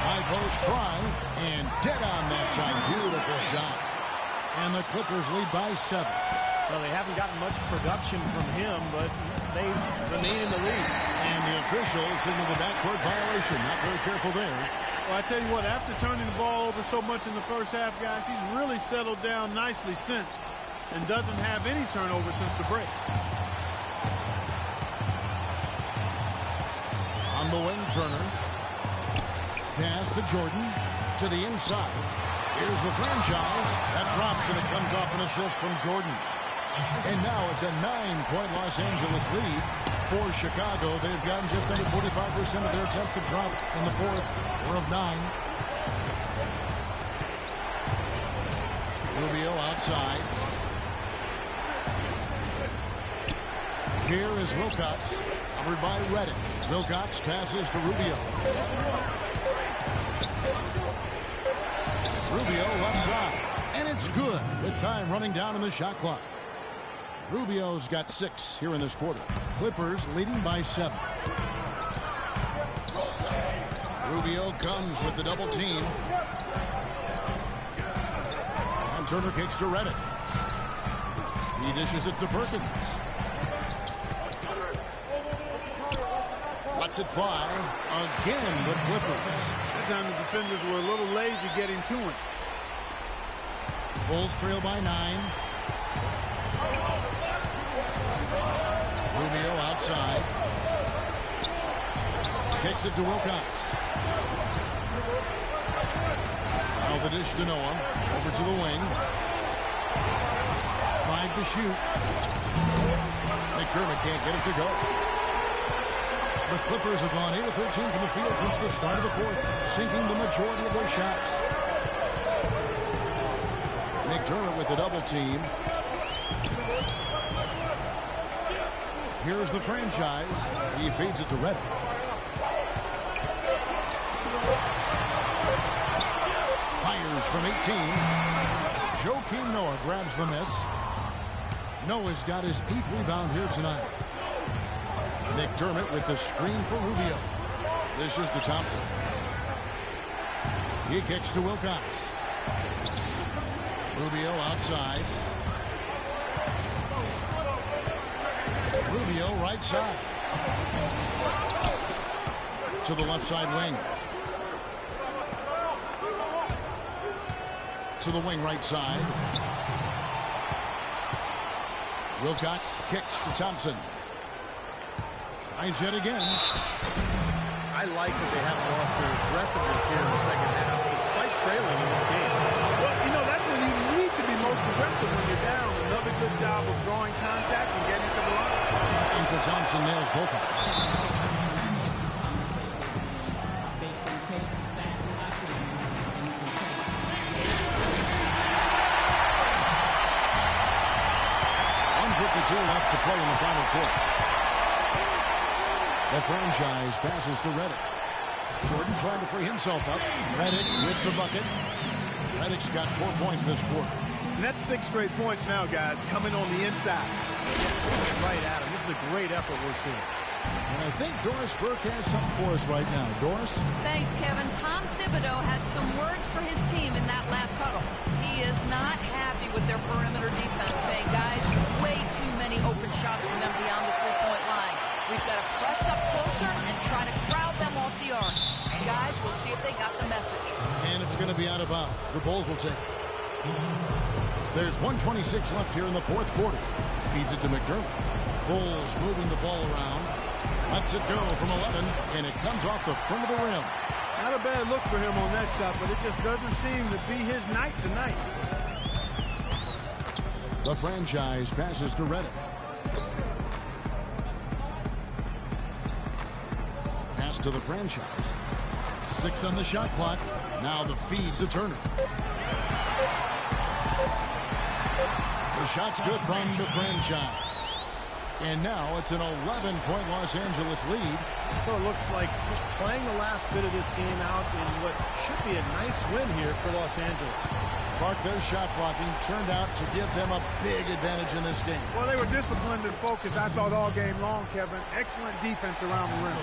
High post try, and dead on that time. Beautiful shot. And the Clippers lead by 7. Well, they haven't gotten much production from him, but they remain in the lead. And the officials signal the backcourt violation. Not very careful there. Well, I tell you what, after turning the ball over so much in the first half, guys, he's really settled down nicely since and doesn't have any turnover since the break. On the wing, Turner. Pass to Jordan. To the inside. Here's the franchise. That drops, and it comes off an assist from Jordan. And now it's a 9-point Los Angeles lead for Chicago. They've gotten just under 45% of their attempts to drop in the fourth. 4 of 9. Rubio outside. Here is Wilcox, covered by Redick. Wilcox passes to Rubio. Rubio left side, and it's good with time running down in the shot clock. Rubio's got 6 here in this quarter. Clippers leading by 7. Rubio comes with the double team. And Turner kicks to Redick. He dishes it to Perkins. Lets it fly. Again, the Clippers. That time the defenders were a little lazy getting to him. Bulls trail by 9. Rubio outside. Kicks it to Wilcox. Now the dish to Noah. Over to the wing. 5 to shoot. McDermott can't get it to go. The Clippers have gone 8 of 13 from the field since the start of the fourth, sinking the majority of their shots. McDermott with the double team. Here's the franchise. He feeds it to Redick. Fires from 18. Joakim Noah grabs the miss. Noah's got his 8th rebound here tonight. McDermott with the screen for Rubio. This is to Thompson. He kicks to Wilcox. Rubio outside. right side. To the left side wing. To the wing right side. Wilcox kicks to Thompson. Tries yet again. I like that they haven't lost their aggressiveness here in the second half, despite trailing in this game. Well, you know, that's when you need to be most aggressive when you're down. Another good job of drawing contact and getting to the line. And so Thompson nails both of them. Left to play in the final quarter. The franchise passes to Reddick. Jordan trying to free himself up. Reddick with the bucket. Reddick's got 4 points this quarter. And that's 6 straight points now, guys, coming on the inside. Right, Adam. This is a great effort we're seeing. And I think Doris Burke has something for us right now. Doris? Thanks, Kevin. Tom Thibodeau had some words for his team in that last huddle. He is not happy with their perimeter defense, saying, guys, way too many open shots from them beyond the three-point line. We've got to press up closer and try to crowd them off the arc. Guys, we'll see if they got the message. And it's going to be out of bounds. The Bulls will take. There's 1:26 left here in the fourth quarter. Feeds it to McDermott. Bulls moving the ball around. Lets it go from 11, and it comes off the front of the rim. Not a bad look for him on that shot, but it just doesn't seem to be his night tonight. The franchise passes to Reddick. Pass to the franchise. 6 on the shot clock. Now the feed to Turner. The shot's good from the franchise. And now it's an 11-point Los Angeles lead. So it looks like just playing the last bit of this game out in what should be a nice win here for Los Angeles. Clark, their shot blocking turned out to give them a big advantage in this game. Well, they were disciplined and focused, I thought, all game long, Kevin. Excellent defense around the rim.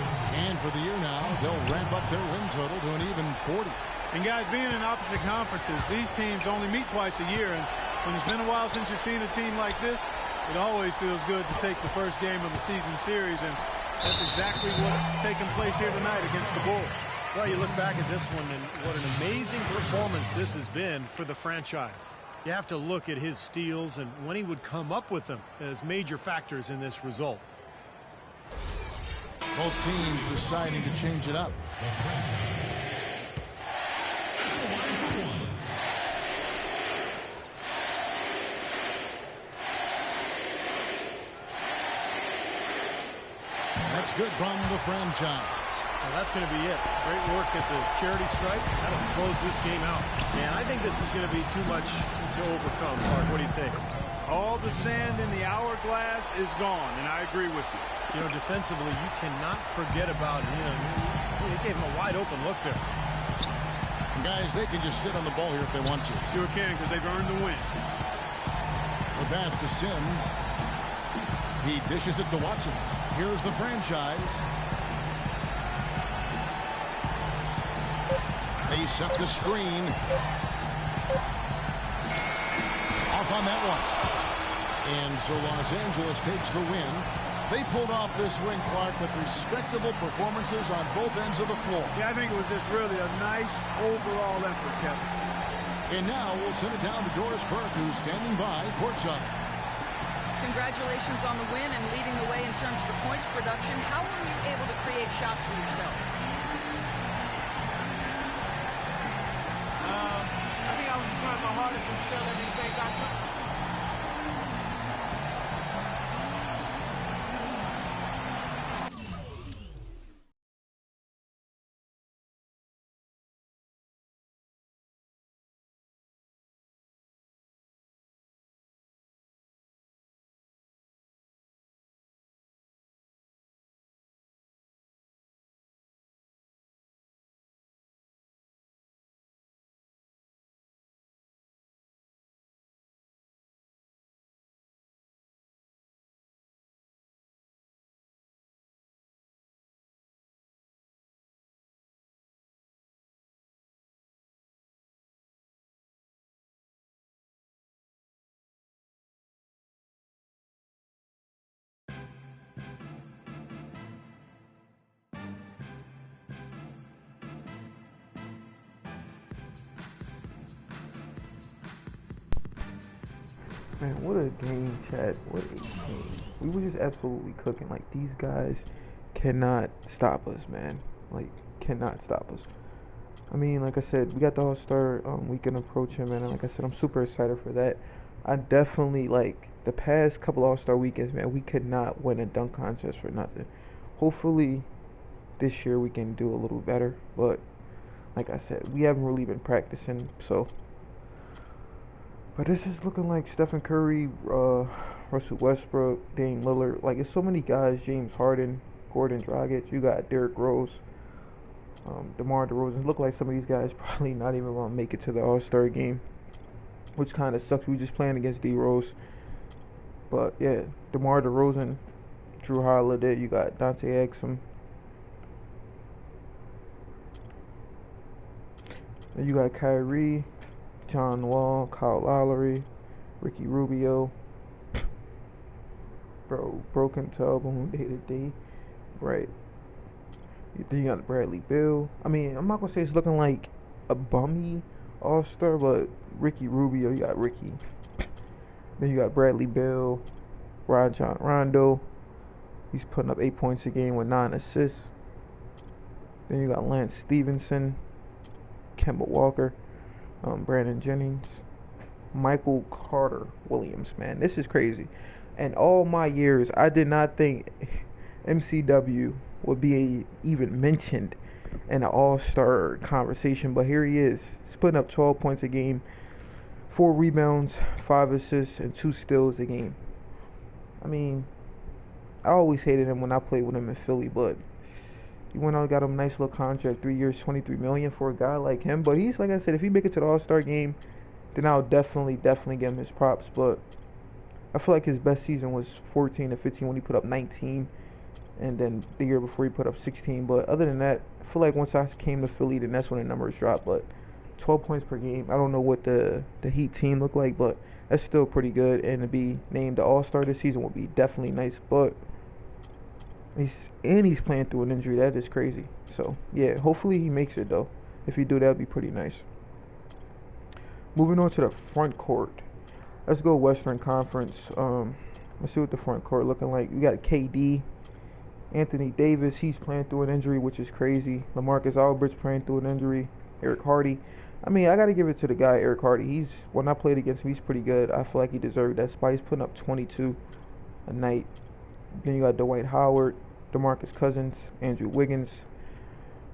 And for the year now, they'll ramp up their win total to an even 40. And guys, being in opposite conferences, these teams only meet twice a year. And when it's been a while since you've seen a team like this, it always feels good to take the first game of the season series, and that's exactly what's taking place here tonight against the Bulls. Well, you look back at this one, and what an amazing performance this has been for the franchise. You have to look at his steals and when he would come up with them as major factors in this result. Both teams deciding to change it up. That's good from the franchise. Well, that's going to be it. Great work at the charity stripe. That'll close this game out. And I think this is going to be too much to overcome, Mark. What do you think? All the sand in the hourglass is gone, and I agree with you. You know, defensively, you cannot forget about, they gave him a wide open look there. And guys, they can just sit on the ball here if they want to. Sure can, because they've earned the win. The pass to Sims. He dishes it to Watson. Here's the franchise. They set the screen. Off on that one. And so Los Angeles takes the win. They pulled off this win, Clark, with respectable performances on both ends of the floor. Yeah, I think it was just really a nice overall effort, Kevin. And now we'll send it down to Doris Burke, who's standing by courtside. Congratulations on the win and leading the way in terms of the points production. How were you able to create shots for yourselves? I think I was just trying my hardest to sell everything I could. Man, what a game, Chad. What a game. We were just absolutely cooking. Like, these guys cannot stop us, man. Like, cannot stop us. I mean, like I said, we got the All-Star weekend approaching, man. And like I said, I'm super excited for that. I definitely, like, the past couple All-Star weekends, man, we could not win a dunk contest for nothing. Hopefully, this year we can do a little better. But, like I said, we haven't really been practicing, so... But this is looking like Stephen Curry, Russell Westbrook, Dame Lillard. Like, it's so many guys. James Harden, Gordon Dragic. You got Derrick Rose, DeMar DeRozan. Look like some of these guys probably not even going to make it to the All-Star game, which kind of sucks. We were just playing against D-Rose. But, yeah, DeMar DeRozan, Drew Holiday. You got Dante Exum. Then you got Kyrie, John Wall, Kyle Lowry, Ricky Rubio, bro, broken tailbone day to day, right? Then you got Bradley Beal. I mean, I'm not gonna say it's looking like a bummy All-Star, but Ricky Rubio, you got Ricky. Then you got Bradley Beal, Rajon Rondo. He's putting up 8 points a game with 9 assists. Then you got Lance Stevenson, Kemba Walker. Brandon Jennings, Michael Carter Williams, man. This is crazy. And all my years, I did not think MCW would be even mentioned in an all-star conversation. But here he is. He's putting up 12 points a game, 4 rebounds, 5 assists, and 2 steals a game. I mean, I always hated him when I played with him in Philly, but he went out and got him a nice little contract, 3 years, $23 million for a guy like him. But he's, like I said, if he make it to the All-Star game, then I'll definitely give him his props. But I feel like his best season was 14 and 15 when he put up 19, and then the year before he put up 16. But other than that, I feel like once I came to Philly, then that's when the numbers dropped. But 12 points per game, I don't know what the Heat team looked like, but that's still pretty good. And to be named the All-Star this season would be definitely nice. But he's playing through an injury. That is crazy. So, yeah, hopefully he makes it, though. If he do, that would be pretty nice. Moving on to the front court. Let's go Western Conference. Let's see what the front court looking like. We got KD. Anthony Davis, he's playing through an injury, which is crazy. LaMarcus Aldridge playing through an injury. Eric Hardy. I mean, I got to give it to the guy, Eric Hardy. When I played against him, he's pretty good. I feel like he deserved that spot. He's putting up 22 a night. Then you got Dwight Howard, DeMarcus Cousins, Andrew Wiggins,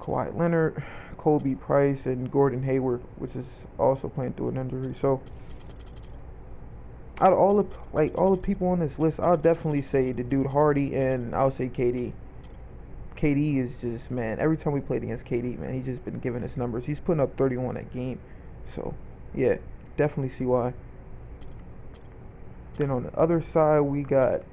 Kawhi Leonard, Kobe Price, and Gordon Hayward, which is also playing through an injury. So, out of all the people on this list, I'll definitely say the dude Hardy, and I'll say KD. KD is just, man, every time we played against KD, man, he's just been giving us numbers. He's putting up 31 a game. So, yeah, definitely see why. Then on the other side, we got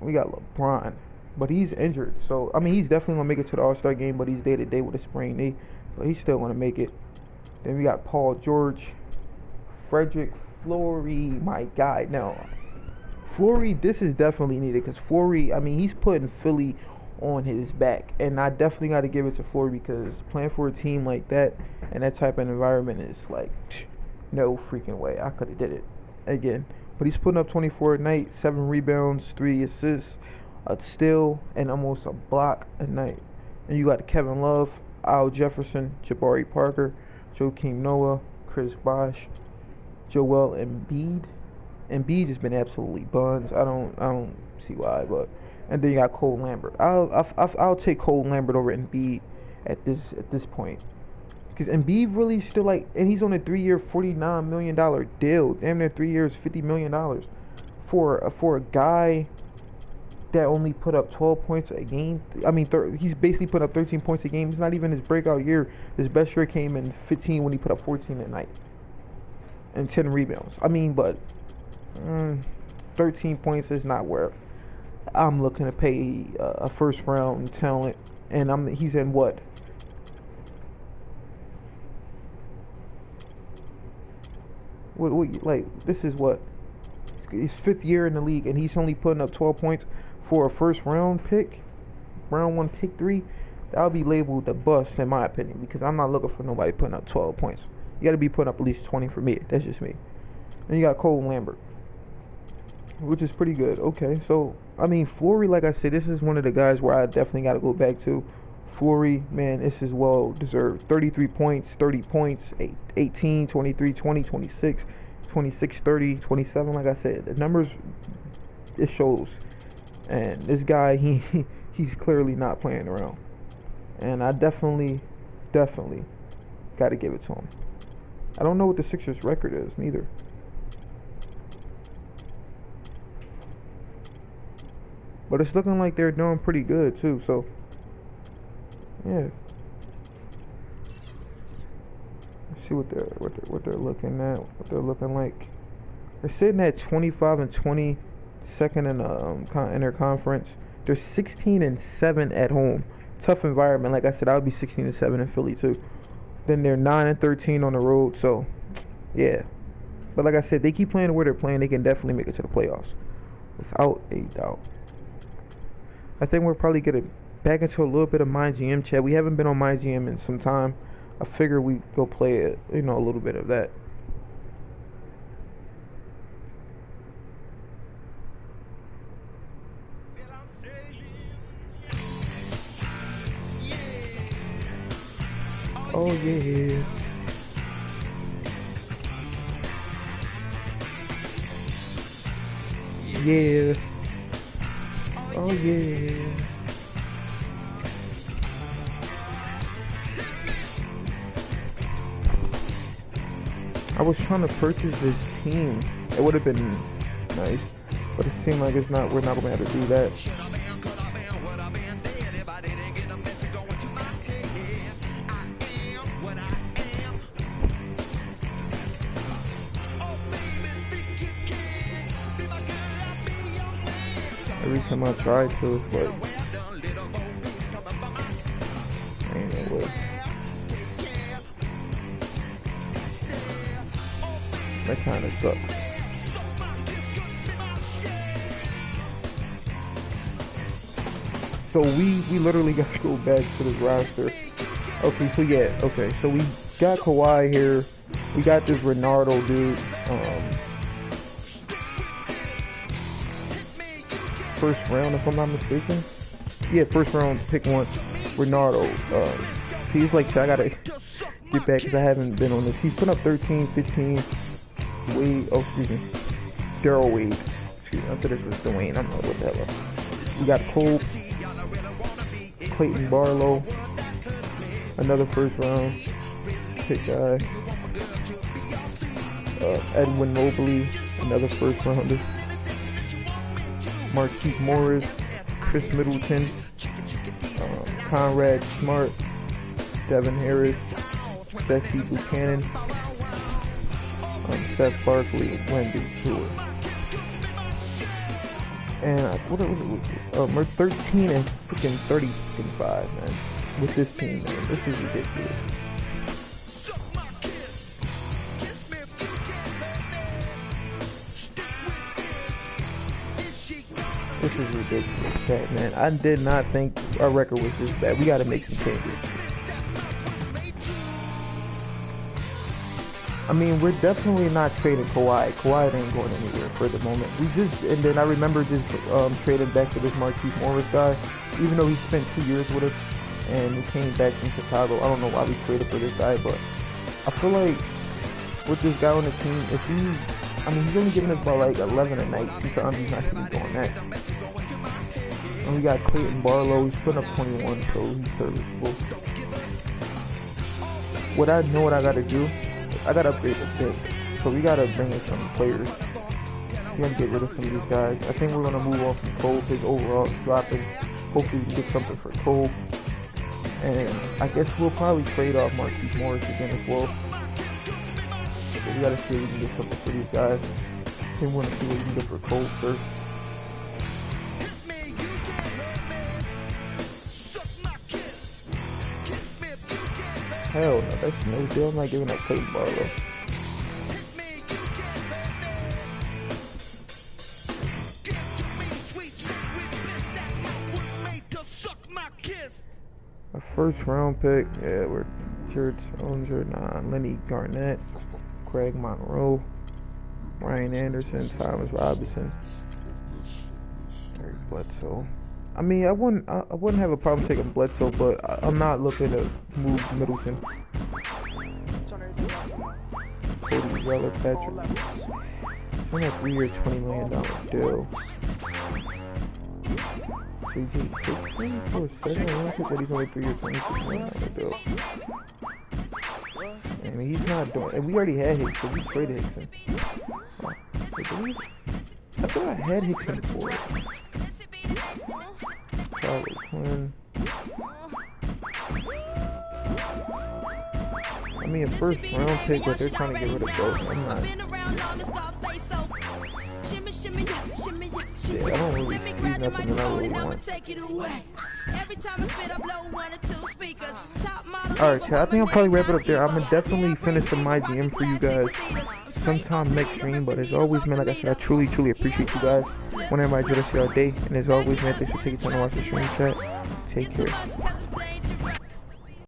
LeBron, but he's injured. So, I mean, he's definitely going to make it to the All-Star game, but he's day-to-day with a sprained knee. But he's still going to make it. Then we got Paul George, Frederick Flory, my guy. Now, Flory, this is definitely needed because Flory, I mean, he's putting Philly on his back. And I definitely got to give it to Flory because playing for a team like that and that type of environment is like, no freaking way. I could have did it again. But he's putting up 24 a night, 7 rebounds, 3 assists, a steal, and almost a block a night. And you got Kevin Love, Al Jefferson, Jabari Parker, Joakim Noah, Chris Bosh, Joel Embiid. Embiid has been absolutely buns. I don't see why, but and then you got Cole Lambert. I'll take Cole Lambert over Embiid at this point. Because Embiid really still and he's on a 3-year, $49 million deal. Damn near 3 years, $50 million for a guy that only put up 12 points a game. I mean, he's basically put up 13 points a game. It's not even his breakout year. His best year came in 15 when he put up 14 a night and 10 rebounds. I mean, but 13 points is not where I'm looking to pay a first-round talent. And he's in what? This is what? His 5th year in the league, and he's only putting up 12 points for a first-round pick, round 1, pick 3. That would be labeled a bust, in my opinion, because I'm not looking for nobody putting up 12 points. You got to be putting up at least 20 for me. That's just me. And you got Cole Lambert. which is pretty good. Okay, so I mean, Flory, like I said, this is one of the guys where I definitely got to go back to. Flory, man, this is well deserved. 33 points, 30 points, 18, 23, 20, 26, 26, 30, 27. Like I said, the numbers, it shows. And this guy, he's clearly not playing around. And I definitely got to give it to him. I don't know what the Sixers record is, neither. But it's looking like they're doing pretty good too, so yeah. Let's see what they're looking at, what they're looking like. They're sitting at 25 and 20, second in their conference. They're 16 and 7 at home. Tough environment, like I said. I would be 16 and 7 in Philly too. Then they're 9 and 13 on the road, so yeah. But like I said, they keep playing where they're playing. They can definitely make it to the playoffs, without a doubt. I think we're probably getting back into a little bit of My GM chat. We haven't been on My GM in some time. I figure we go play it, a little bit of that. Oh yeah. Yeah. Oh yeah. I was trying to purchase this team. It would have been nice, but it seemed like we're not gonna be able to do that. Every time I try to, it's like, ain't no way. That kind of sucks. So we literally got to go back to this roster. Okay, so yeah, okay, so we got Kawhi here. We got this Renardo dude. First round, if I'm not mistaken. Yeah, first round, pick one. Renardo. He's like, I gotta get back because I haven't been on this. He's put up 13, 15. Wade, oh, excuse me. Daryl Wade. Excuse me, I thought this was Dwayne. I don't know what the hell. We got Cole, Clayton Barlow, another first round pick guy. Edwin Mobley, another first rounder. Marquise Morris, Chris Middleton, Conrad Smart, Devin Harris, Bessie Buchanan, Seth Barkley, Wendy Stewart. And what was it? We're 13 and freaking 35, man. With this team, man. This is ridiculous. This is ridiculous, bad, man. I did not think our record was this bad. We got to make some changes. I mean, we're definitely not trading Kawhi. Kawhi ain't going anywhere for the moment. And then I remember just trading back to this Marquise Morris guy, even though he spent 2 years with us and he came back from Chicago. I don't know why we traded for this guy, but I feel like with this guy on the team, he's only giving us about like 11 a night. Sometimes he's not going to be doing that. And we got Clayton Barlow. He's putting up 21, so he's serviceable. What I got to do, I got to upgrade the pick. So we got to bring in some players. We got to get rid of some of these guys. I think we're going to move on from Cole. His overall is dropping. Hopefully we get something for Cole. And I guess we'll probably trade off Marquise Morris again as well. So we gotta see if we can get something for these guys. We want to see what we can get for Cole first. Hell no, that's no deal. I'm not giving up Clayton Barlow. A first round pick, yeah, we're Jared Salinger, Lenny Garnett, Craig Monroe, Ryan Anderson, Thomas Robinson, Eric Bledsoe. I mean, I wouldn't have a problem taking Bledsoe, but I'm not looking to move Middleton. Cody Zeller, Patrick. On a 3-year, $20 million deal. JJ Hickson for 7. I don't think what he's on a 3-year, $26 million deal. I mean, he's not doing. And we already had Hickson. We traded Hickson. I thought I had Hickson before. Charlie Quinn. I mean, a first round pick, but they're trying to get rid of both. I'm not. Yeah, I don't really squeeze nothing that I really want. Alright, chat, I think I'll probably wrap it up there. I'm gonna definitely finish the My DM for you guys sometime next stream, but as always, man, like I said, I truly appreciate you guys whenever I do this y'all day. And as always, man, thanks for taking time to watch the stream, chat. Take care.